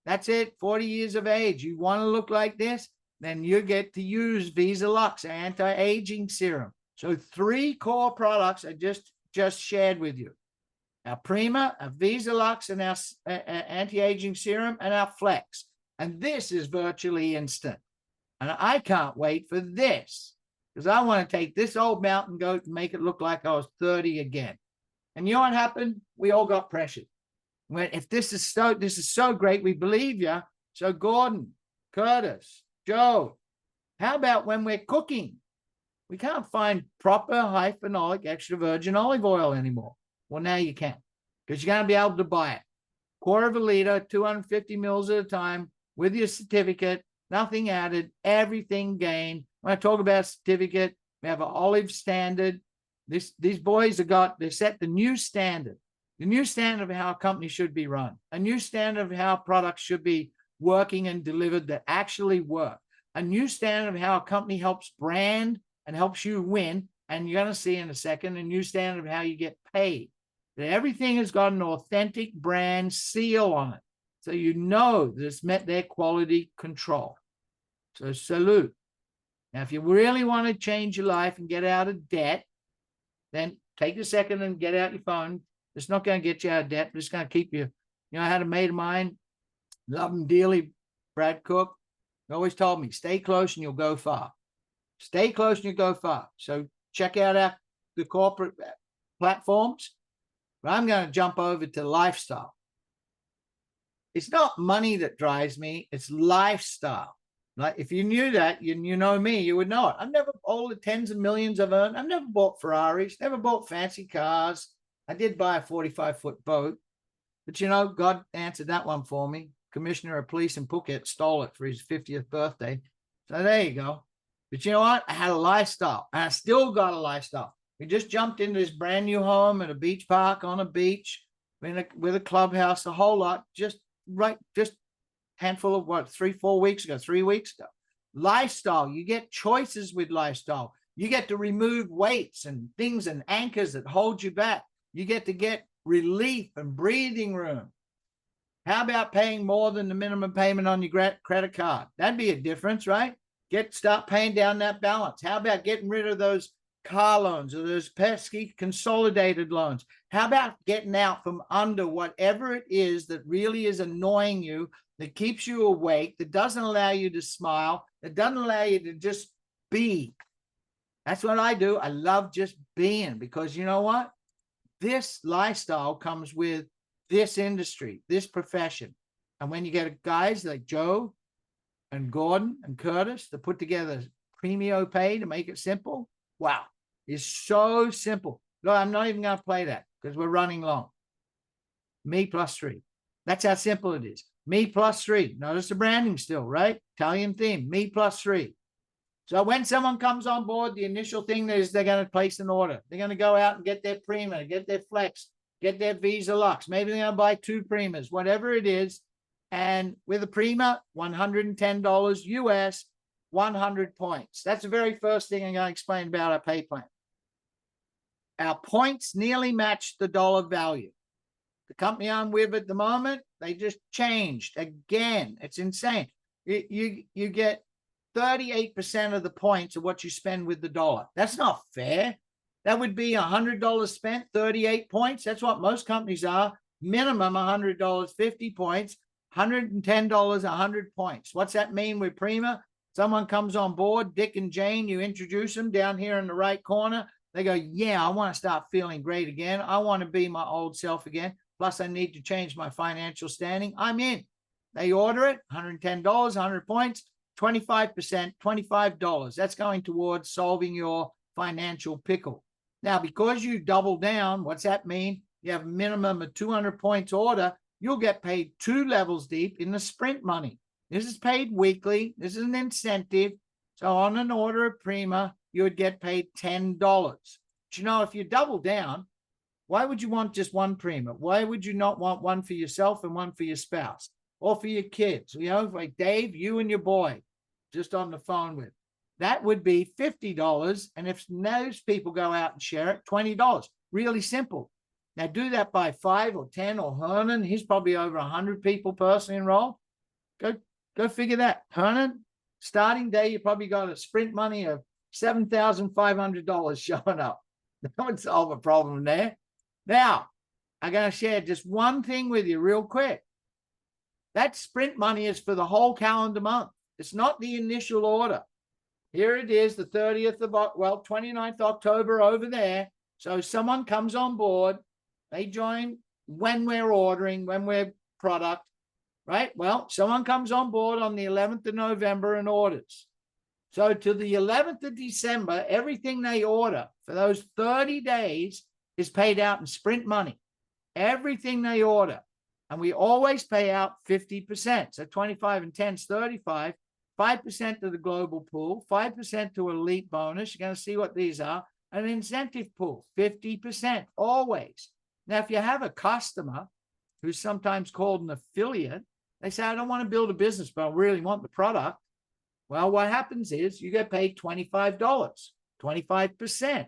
That's it, 40 years of age. You want to look like this? Then you get to use Visa Lux, anti-aging serum. So 3 core products I just shared with you. Our Prima, our Visa Lux, and our anti-aging serum, and our Flex. And this is virtually instant. And I can't wait for this because I want to take this old mountain goat and make it look like I was 30 again. And you know what happened? We all got pressured. If this is so great, we believe you. So Gordon, Curtis, Joe, how about when we're cooking? We can't find proper high phenolic extra virgin olive oil anymore. Well, now you can, because you're going to be able to buy it. 1/4 liter, 250 mils at a time with your certificate, nothing added, everything gained. When I talk about certificate, we have an olive standard. These boys they set the new standard of how a company should be run, a new standard of how products should be working and delivered that actually work, a new standard of how a company helps brand and helps you win. And you're going to see in a second, a new standard of how you get paid. That everything has got an authentic brand seal on it. So that it's met their quality control. So salute. Now, if you really want to change your life and get out of debt, then take a second and get out your phone. It's not going to get you out of debt. It's going to keep you. I had a mate of mine, love him dearly, Brad Cook. He always told me, stay close and you'll go far. Stay close and you'll go far. So check out the corporate platforms. But I'm going to jump over to lifestyle. It's not money that drives me. It's lifestyle. Like if you knew that, you know me, you would know it. I've never, all the tens of millions I've earned, I've never bought Ferraris, never bought fancy cars. I did buy a 45-foot boat, but you know, God answered that one for me. Commissioner of Police in Phuket stole it for his 50th birthday. So there you go. But you know what? I had a lifestyle, and I still got a lifestyle. We just jumped into this brand new home at a beach park on a beach with a clubhouse, a whole lot, just handful of what, 3 weeks ago. Lifestyle, you get choices with lifestyle. You get to remove weights and things and anchors that hold you back. You get to get relief and breathing room. How about paying more than the minimum payment on your credit card? That'd be a difference, right? Start paying down that balance. How about getting rid of those car loans or those pesky consolidated loans? How about getting out from under whatever it is that really is annoying you, that keeps you awake, that doesn't allow you to smile, that doesn't allow you to just be? That's what I do. I love just being, because you know what? This lifestyle comes with this industry, this profession. And when you get guys like Joe and Gordon and Curtis to put together PREMIO Pay to make it simple, wow, it's so simple. No, I'm not even going to play that because we're running long. Me plus 3. That's how simple it is. Me plus 3. Notice the branding still, right? Italian theme, me plus 3. So when someone comes on board, the initial thing is they're going to place an order. They're going to go out and get their Prima, get their Flex, get their Visa Lux. Maybe they're going to buy 2 Primas, whatever it is. And with a Prima, $110 US, 100 points. That's the very first thing I'm going to explain about our pay plan. Our points nearly match the dollar value. The company I'm with at the moment, they just changed again. It's insane. You get 38% of the points of what you spend with the dollar. That's not fair. That would be $100 spent, 38 points. That's what most companies are. Minimum $100, 50 points, $110, 100 points. What's that mean with Prima? Someone comes on board, Dick and Jane, you introduce them down here in the right corner. They go, yeah, I want to start feeling great again. I want to be my old self again. Plus, I need to change my financial standing. I'm in. They order it, $110, 100 points, 25%, $25. That's going towards solving your financial pickle. Now, because you double down, what's that mean? You have a minimum of 200 points order, you'll get paid 2 levels deep in the sprint money. This is paid weekly. This is an incentive. So on an order of Prima, you would get paid $10. But you know, if you double down, why would you want just one Prima? Why would you not want one for yourself and one for your spouse or for your kids? You know, like Dave, you and your boy just on the phone with. That would be $50. And if those people go out and share it, $20. Really simple. Now do that by 5 or 10 or Hernan. He's probably over 100 people personally enrolled. Go figure that. Hernan, starting day, you probably got a sprint money of $7,500 showing up. That would solve a problem there. Now, I'm going to share just one thing with you real quick. That sprint money is for the whole calendar month. It's not the initial order. Here it is, the 29th October over there. So someone comes on board, they join when we're ordering, when we're product, right? Well, someone comes on board on the 11th of November and orders. So to the 11th of December, everything they order for those 30 days is paid out in sprint money. Everything they order. And we always pay out 50%. So 25 and 10 is 35, 5% to the global pool, 5% to elite bonus. You're going to see what these are. An incentive pool, 50%, always. Now, if you have a customer who's sometimes called an affiliate, they say, I don't want to build a business, but I really want the product. Well, what happens is you get paid $25, 25%.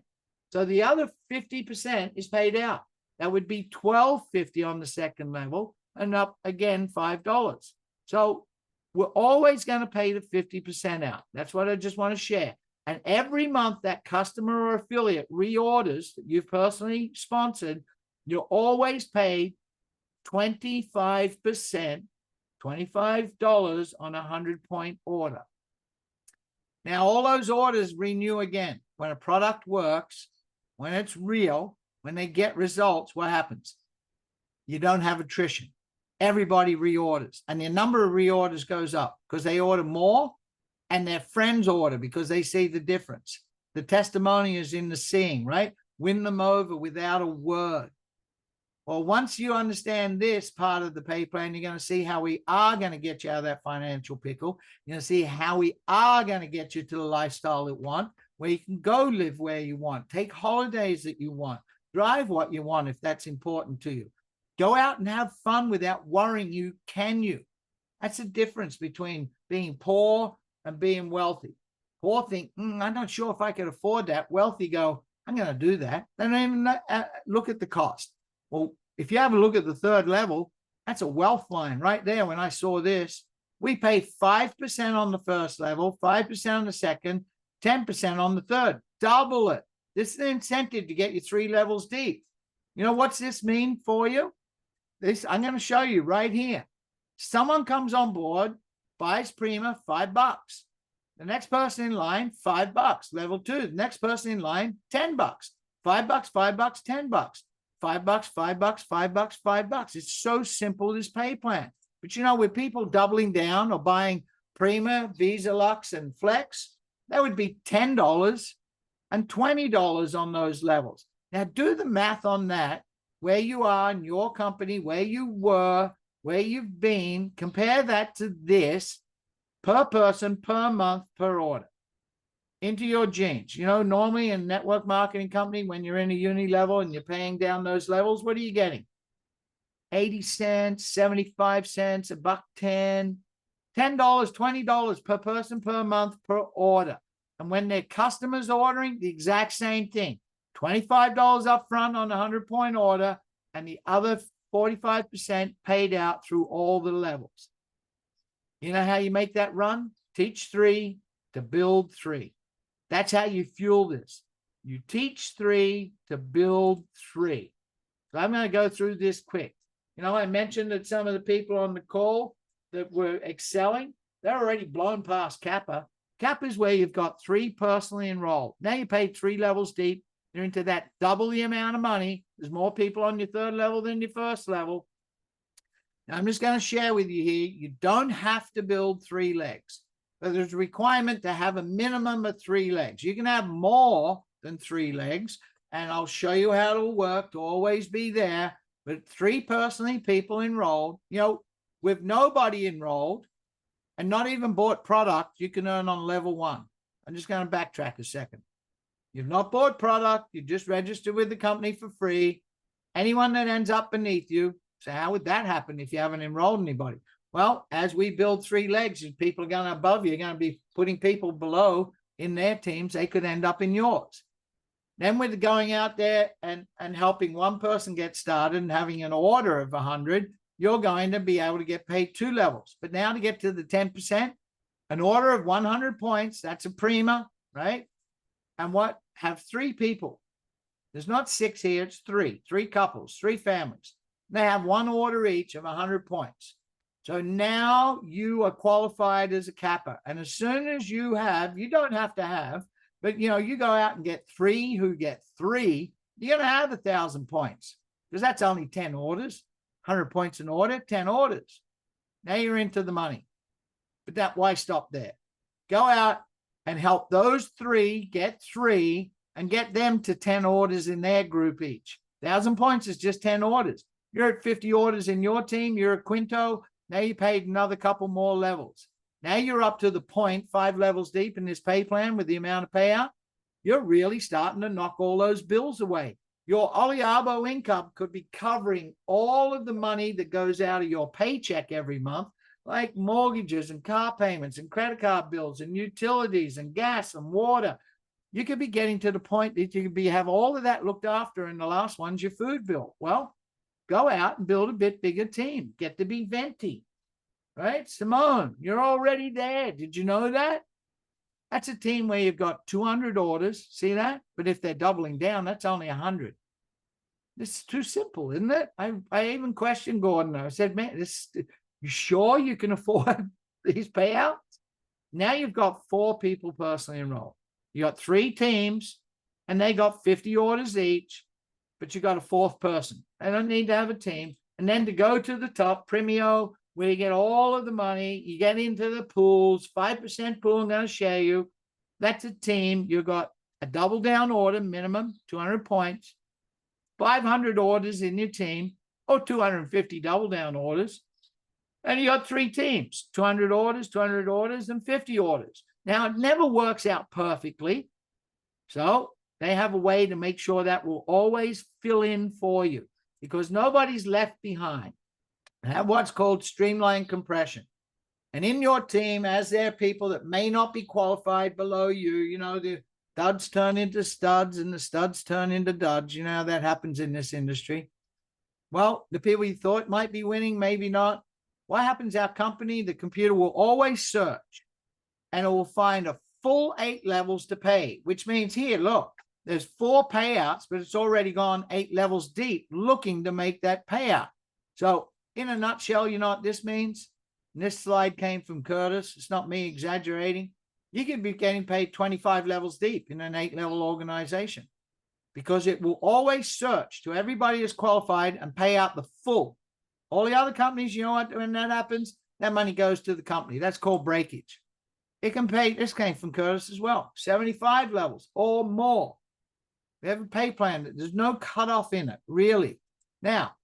So the other 50% is paid out. That would be $12.50 on the second level and up again $5. So we're always going to pay the 50% out. That's what I just want to share. And every month that customer or affiliate reorders that you've personally sponsored, you're always paid 25%, $25 on a 100-point order. Now, all those orders renew again. When a product works, when it's real, when they get results, what happens? You don't have attrition. Everybody reorders, and the number of reorders goes up because they order more, and their friends order because they see the difference. The testimony is in the seeing, right? Win them over without a word. Well, once you understand this part of the pay plan, you're going to see how we are going to get you out of that financial pickle. You're going to see how we are going to get you to the lifestyle that you want, where you can go live where you want, take holidays that you want, drive what you want if that's important to you. Go out and have fun without worrying you. Can you? That's the difference between being poor and being wealthy. Poor think, I'm not sure if I could afford that. Wealthy go, I'm going to do that. They don't even look at the cost. Well, if you have a look at the third level, that's a wealth line right there. When I saw this, we pay 5% on the first level, 5% on the second, 10% on the third. Double it. This is an incentive to get you 3 levels deep. You know, what's this mean for you? This I'm going to show you right here. Someone comes on board, buys Prima, $5. The next person in line, $5. Level 2. The next person in line, $10. $5, $5, $10. $5, $5, $5, $5. It's so simple, this pay plan. But you know, with people doubling down or buying Prima, Visa Lux, and Flex, that would be $10 and $20 on those levels. Now do the math on that, where you are in your company, where you were, where you've been. Compare that to this per person, per month, per order into your jeans. You know, normally in network marketing company, when you're in a uni level and you're paying down those levels, what are you getting? 80 cents, 75 cents, $1.10, $10, $20 per person, per month, per order. And when their customers ordering, the exact same thing. $25 up front on a 100-point order, and the other 45% paid out through all the levels. You know how you make that run? Teach 3 to build 3. That's how you fuel this. You teach 3 to build 3. So I'm going to go through this quick. You know, I mentioned that some of the people on the call that were excelling, they're already blown past Kappa. Kappa is where you've got 3 personally enrolled. Now you paid 3 levels deep. You're into that double the amount of money. There's more people on your third level than your first level. Now I'm just going to share with you here, you don't have to build 3 legs. But there's a requirement to have a minimum of 3 legs. You can have more than 3 legs, and I'll show you how it'll work to always be there. But 3 personally people enrolled, you know, with nobody enrolled and not even bought product, you can earn on level 1. I'm just going to backtrack a second. You've not bought product, you just registered with the company for free. Anyone that ends up beneath you, so how would that happen if you haven't enrolled anybody? Well, as we build 3 legs and people are going above you, you're going to be putting people below in their teams. They could end up in yours. Then with going out there and helping one person get started and having an order of 100, you're going to be able to get paid 2 levels. But now to get to the 10%, an order of 100 points, that's a Prima, right? And what? Have 3 people. There's not 6 here, it's 3 couples, 3 families. They have 1 order each of 100 points. So now you are qualified as a Kappa. And as soon as you have, you don't have to have, but you know, you go out and get 3 who get 3, you're going to have 1,000 points because that's only 10 orders, 100 points an order, 10 orders. Now you're into the money. But that, why stop there? Go out and help those 3 get 3 and get them to 10 orders in their group each. 1,000 points is just 10 orders. You're at 50 orders in your team. You're a quinto. Now you paid another couple more levels. Now you're up to the point 5 levels deep in this pay plan with the amount of payout. You're really starting to knock all those bills away. Your Oliabo income could be covering all of the money that goes out of your paycheck every month, like mortgages and car payments and credit card bills and utilities and gas and water. You could be getting to the point that you could have all of that looked after, and the last one's your food bill. Well, go out and build a bit bigger team. Get to be venti, right? Simone, you're already there. Did you know that? That's a team where you've got 200 orders. See that? But if they're doubling down, that's only 100. This is too simple, isn't it? I even questioned Gordon. I said, man, you sure you can afford these payouts? Now you've got 4 people personally enrolled. You got 3 teams, and they got 50 orders each, but you got a 4th person. They don't need to have a team. And then to go to the top, PREMIO, where you get all of the money, you get into the pools, 5% pool I'm going to share you. That's a team. You've got a double down order, minimum, 200 points. 500 orders in your team, or 250 double down orders. And you got 3 teams, 200 orders, and 50 orders. Now, it never works out perfectly. So they have a way to make sure that will always fill in for you because nobody's left behind. They have what's called streamline compression. And in your team, as there are people that may not be qualified below you, you know, the duds turn into studs and the studs turn into duds. You know how that happens in this industry. Well, the people you thought might be winning, maybe not. What happens? Our company, the computer will always search and it will find a full 8 levels to pay, which means here, look, there's 4 payouts, but it's already gone 8 levels deep looking to make that payout. So in a nutshell, you know what this means? And this slide came from Curtis. It's not me exaggerating. You could be getting paid 25 levels deep in an 8-level organization because it will always search to everybody that's qualified and pay out the full. All the other companies, you know what, when that happens, that money goes to the company. That's called breakage. It can pay, this came from Curtis as well, 75 levels or more. We have a pay plan that there's no cutoff in it, really. Now,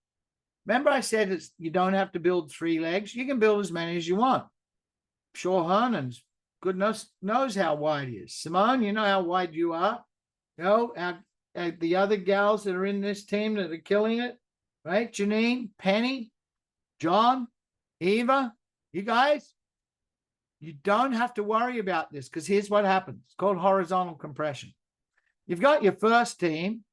remember I said it's, you don't have to build 3 legs. You can build as many as you want. Sure, Hernan's goodness knows how wide he is. Simone, you know how wide you are. You know, the other gals that are in this team that are killing it, right? Janine, Penny, John, Eva, you guys, you don't have to worry about this because here's what happens. It's called horizontal compression. You've got your first team.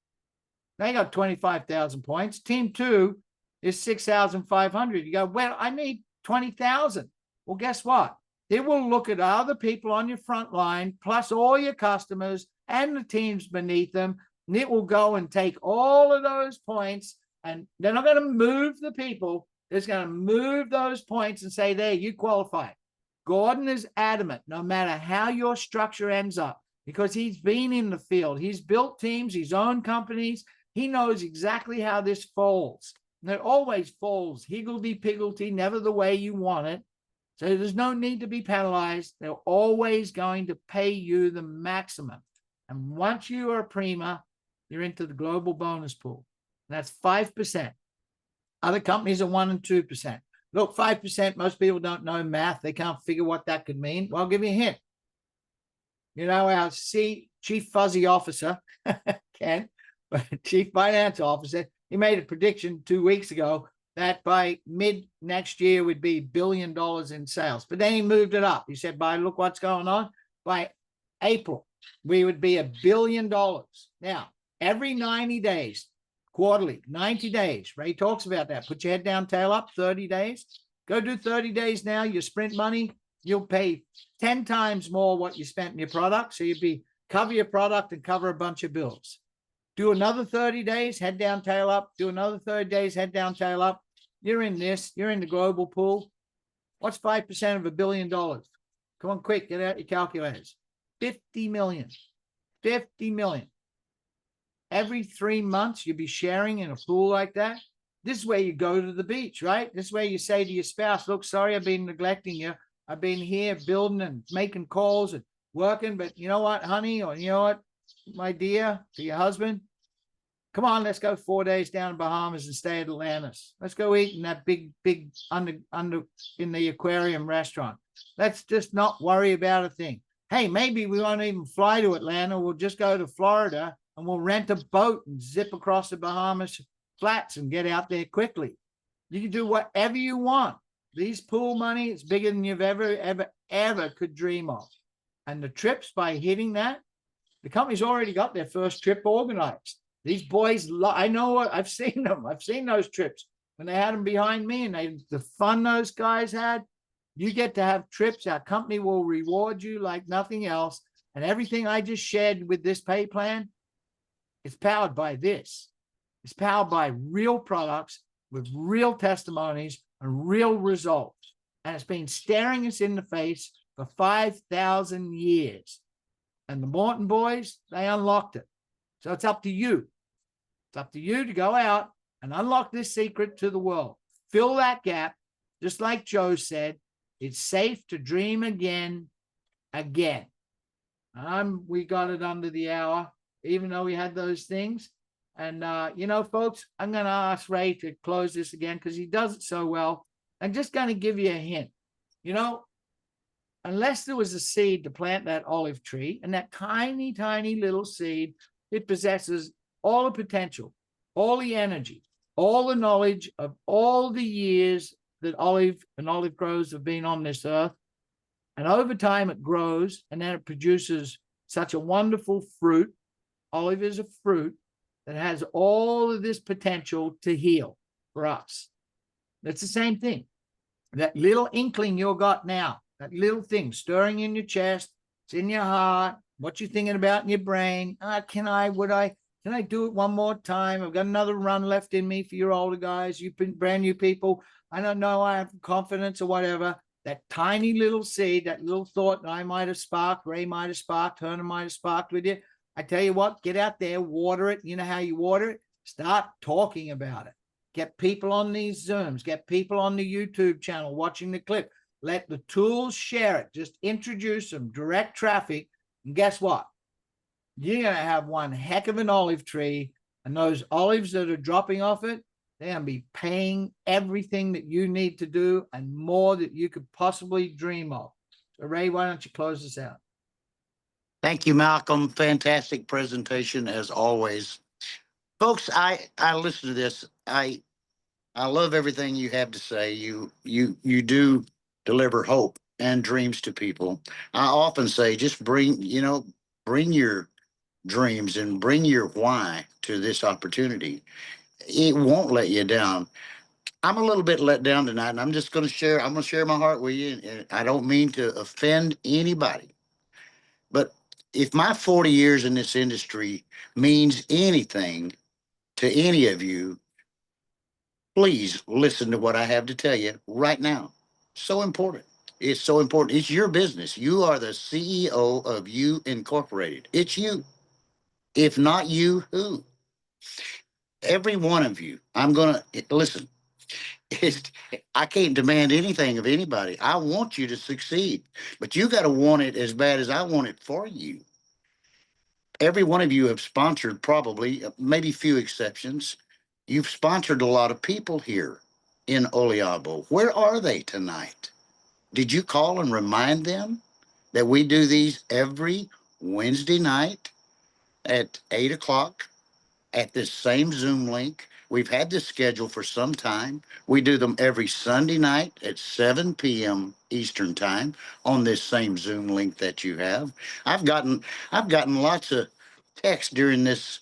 They got 25,000 points. Team 2 is 6,500. You go, well, I need 20,000. Well, guess what? It will look at other people on your front line, plus all your customers and the teams beneath them. And it will go and take all of those points. And they're not going to move the people. It's going to move those points and say, there, you qualify. Gordon is adamant, no matter how your structure ends up, because he's been in the field. He's built teams, he's owned companies. He knows exactly how this falls. And it always falls higgledy-piggledy, never the way you want it. So there's no need to be penalized. They're always going to pay you the maximum. And once you are a prima, you're into the global bonus pool. And that's 5%. Other companies are 1 and 2%. Look, 5%, most people don't know math. They can't figure what that could mean. Well, I'll give you a hint. You know, our Chief Fuzzy Officer, Ken, Chief Finance Officer, he made a prediction 2 weeks ago that by mid next year would be $1 billion in sales. But then he moved it up. He said, look what's going on. By April, we would be $1 billion. Now, every 90 days, quarterly, 90 days. Ray talks about that. Put your head down, tail up, 30 days. Go do 30 days now. Your sprint money, you'll pay 10 times more what you spent in your product. So you'd be cover your product and cover a bunch of bills. Do another 30 days, head down, tail up. Do another 30 days, head down, tail up. You're in this. You're in the global pool. What's 5% of $1 billion? Come on, quick, get out your calculators. 50 million. 50 million. Every 3 months, you'll be sharing in a pool like that. This is where you go to the beach, right? This is where you say to your spouse, look, sorry, I've been neglecting you. I've been here building and making calls and working, but you know what, honey, or you know what, my dear, to your husband, come on, let's go 4 days down in Bahamas and stay at Atlantis. Let's go eat in that big under in the aquarium restaurant. Let's just not worry about a thing. Hey, maybe we won't even fly to Atlanta. We'll just go to Florida and we'll rent a boat and zip across the Bahamas flats and get out there quickly. You can do whatever you want. These pool money is bigger than you've ever could dream of. And the trips, by hitting that, the company's already got their first trip organized. These boys, I know, I've seen them. I've seen those trips when they had them behind me and the fun those guys had. You get to have trips. Our company will reward you like nothing else. And everything I just shared with this pay plan, it's powered by this. It's powered by real products with real testimonies and real results. And it's been staring us in the face for 5,000 years. And the Morton boys, they unlocked it. So it's up to you. It's up to you to go out and unlock this secret to the world. Fill that gap. Just like Joe said, it's safe to dream again. We got it under the hour, even though we had those things. And, folks, I'm going to ask Ray to close this again because he does it so well. I'm just going to give you a hint. Unless there was a seed to plant that olive tree, and that tiny, tiny little seed, it possesses all the potential, all the energy, all the knowledge of all the years that olive groves have been on this earth. And over time it grows, and then it produces such a wonderful fruit. Olive is a fruit that has all of this potential to heal for us. That's the same thing. That little inkling you got now, that little thing stirring in your chest, it's in your heart, what you're thinking about in your brain. Can I do it one more time? I've got another run left in me for your older guys. You've been brand new people. I don't know. I have confidence or whatever. That tiny little seed, that little thought that I might have sparked, Ray might have sparked, Hernan might have sparked with you. I tell you what, get out there, water it. You know how you water it? Start talking about it. Get people on these Zooms, get people on the YouTube channel watching the clip. Let the tools share it. Just introduce them, direct traffic. And guess what? You're going to have one heck of an olive tree. And those olives that are dropping off it, they're going to be paying everything that you need to do and more that you could possibly dream of. So Ray, why don't you close this out? Thank you, Malcolm. Fantastic presentation as always. Folks, I listen to this. I love everything you have to say. You do deliver hope and dreams to people. I often say just bring your dreams and bring your why to this opportunity. It won't let you down. I'm a little bit let down tonight, and I'm going to share my heart with you, and I don't mean to offend anybody. But if my 40 years in this industry means anything to any of you, please listen to what I have to tell you right now. So important. It's so important. It's your business. You are the CEO of You Incorporated. It's you. If not you, who? Every one of you. I'm going to listen. I can't demand anything of anybody. I want you to succeed, but you got to want it as bad as I want it for you. Every one of you have sponsored, probably, maybe few exceptions. You've sponsored a lot of people here in Oliabo. Where are they tonight? Did you call and remind them that we do these every Wednesday night at 8 o'clock at this same Zoom link? We've had this schedule for some time. We do them every Sunday night at 7 p.m. Eastern time on this same Zoom link that you have. I've gotten lots of texts during this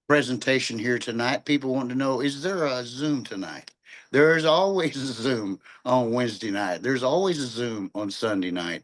presentation here tonight. People want to know, is there a Zoom tonight? There's always a Zoom on Wednesday night. There's always a Zoom on Sunday night.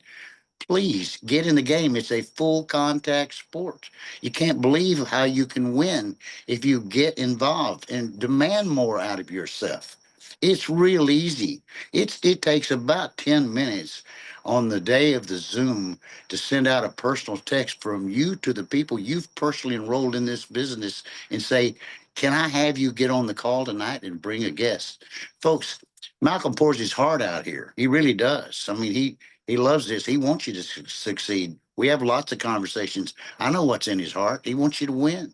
Please get in the game. It's a full contact sport. You can't believe how you can win if you get involved and demand more out of yourself. It's real easy. It takes about 10 minutes on the day of the Zoom to send out a personal text from you to the people you've personally enrolled in this business and say, can I have you get on the call tonight and bring a guest? Folks, Malcolm pours his heart out here. He really does. I mean, he loves this. He wants you to succeed. We have lots of conversations. I know what's in his heart. He wants you to win,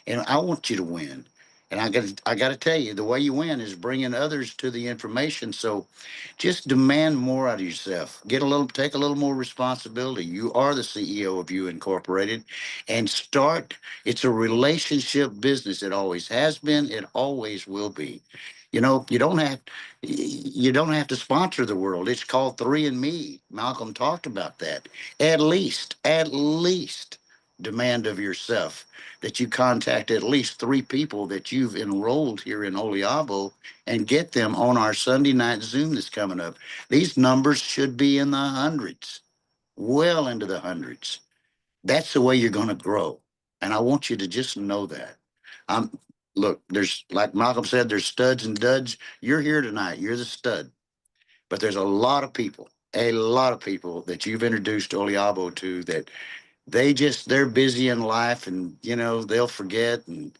and I want you to win. And I got to tell you, the way you win is bringing others to the information. So, just demand more out of yourself. Take a little more responsibility. You are the CEO of You Incorporated, and start. It's a relationship business. It always has been. It always will be. You don't have to sponsor the world. It's called 3andMe. Malcolm talked about that. At least demand of yourself that you contact at least 3 people that you've enrolled here in Oliabo and get them on our Sunday night Zoom that's coming up. These numbers should be in the hundreds, well into the hundreds. That's the way you're going to grow. And I want you to just know that. Look, there's, like Malcolm said, there's studs and duds. You're here tonight. You're the stud. But there's a lot of people that you've introduced Oliabo to that they're busy in life, and, they'll forget. And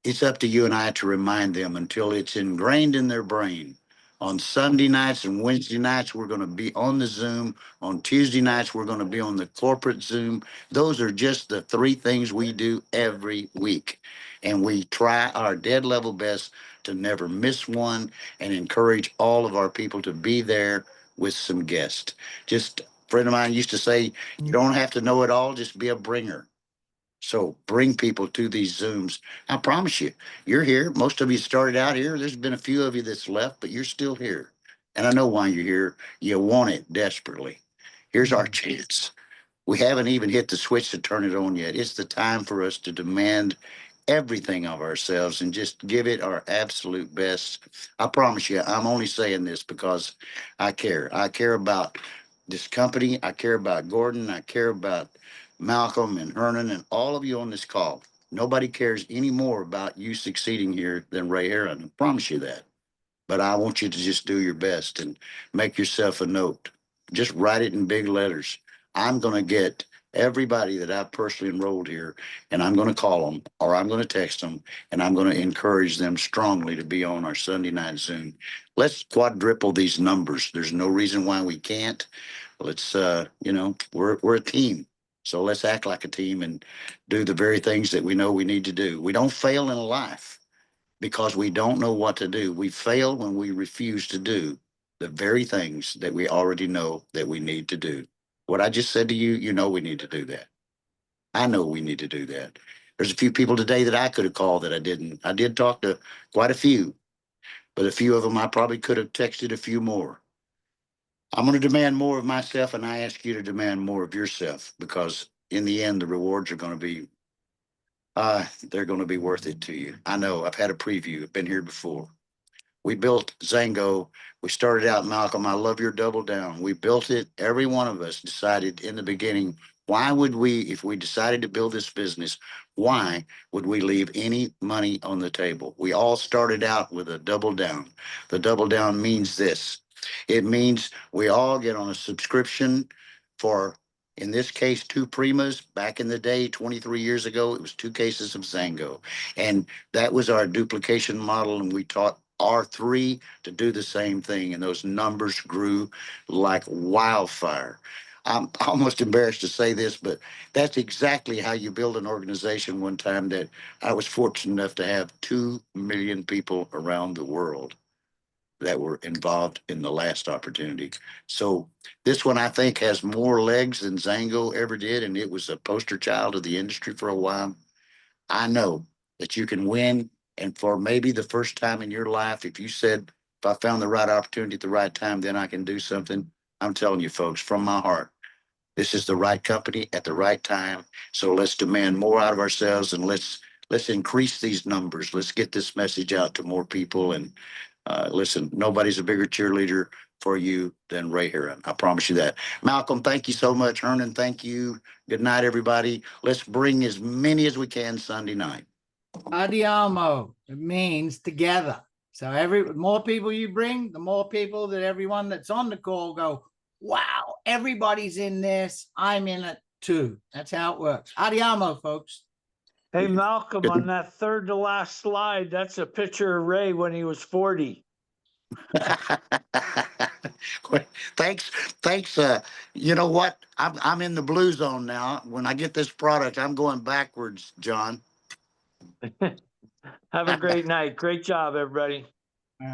it's up to you and I to remind them until it's ingrained in their brain On Sunday nights and Wednesday nights, we're going to be on the Zoom. On Tuesday nights, we're going to be on the corporate Zoom. Those are just the 3 things we do every week. And we try our dead level best to never miss one and encourage all of our people to be there with some guests. Just a friend of mine used to say, you don't have to know it all, just be a bringer. So bring people to these Zooms. I promise you, you're here. Most of you started out here. There's been a few of you that's left, but you're still here. And I know why you're here. You want it desperately. Here's our chance. We haven't even hit the switch to turn it on yet. It's the time for us to demand everything of ourselves and just give it our absolute best. I promise you, I'm only saying this because I care. I care about this company. I care about Gordon. I care about Malcolm and Hernan and all of you on this call. Nobody cares any more about you succeeding here than Ray Herron. I promise you that. But I want you to just do your best and make yourself a note. Just write it in big letters. I'm going to get everybody that I've personally enrolled here, and I'm going to call them or I'm going to text them, and I'm going to encourage them strongly to be on our Sunday night Zoom. Let's quadruple these numbers. There's no reason why we can't. Let's, we're a team. So let's act like a team and do the very things that we know we need to do. We don't fail in life because we don't know what to do. We fail when we refuse to do the very things that we already know that we need to do. What I just said to you, you know we need to do that. I know we need to do that. There's a few people today that I could have called that I didn't. I did talk to quite a few, but a few of them I probably could have texted a few more. I'm going to demand more of myself, and I ask you to demand more of yourself, because in the end, the rewards are going to be, they're going to be worth it to you. I know. I've had a preview. I've been here before. We built Zango. We started out, Malcolm, I love your double down. We built it. Every one of us decided in the beginning, why would we, if we decided to build this business, why would we leave any money on the table? We all started out with a double down. The double down means this. It means we all get on a subscription for, in this case, 2 Primas. Back in the day, 23 years ago, it was 2 cases of Zango. And that was our duplication model. And we taught R3 to do the same thing. And those numbers grew like wildfire. I'm almost embarrassed to say this, but that's exactly how you build an organization. One time that I was fortunate enough to have 2 million people around the world that were involved in the last opportunity. So this one, I think, has more legs than Zango ever did, and it was a poster child of the industry for a while. I know that you can win, and for maybe the first time in your life, if you said, if I found the right opportunity at the right time, then I can do something. I'm telling you, folks, from my heart, this is the right company at the right time. So let's demand more out of ourselves, and let's increase these numbers. Let's get this message out to more people. And listen, nobody's a bigger cheerleader for you than Ray Herron. I promise you that. Malcolm, thank you so much. Hernan, thank you. Good night, everybody. Let's bring as many as we can Sunday night. Adiamo, it means together. So more people you bring, the more people that everyone that's on the call go, wow, everybody's in this. I'm in it too. That's how it works. Adiamo, folks. Hey, Malcolm, on that third to last slide, that's a picture of Ray when he was 40. Thanks. You know what? I'm in the blue zone now. When I get this product, I'm going backwards, John. Have a great night. Great job, everybody.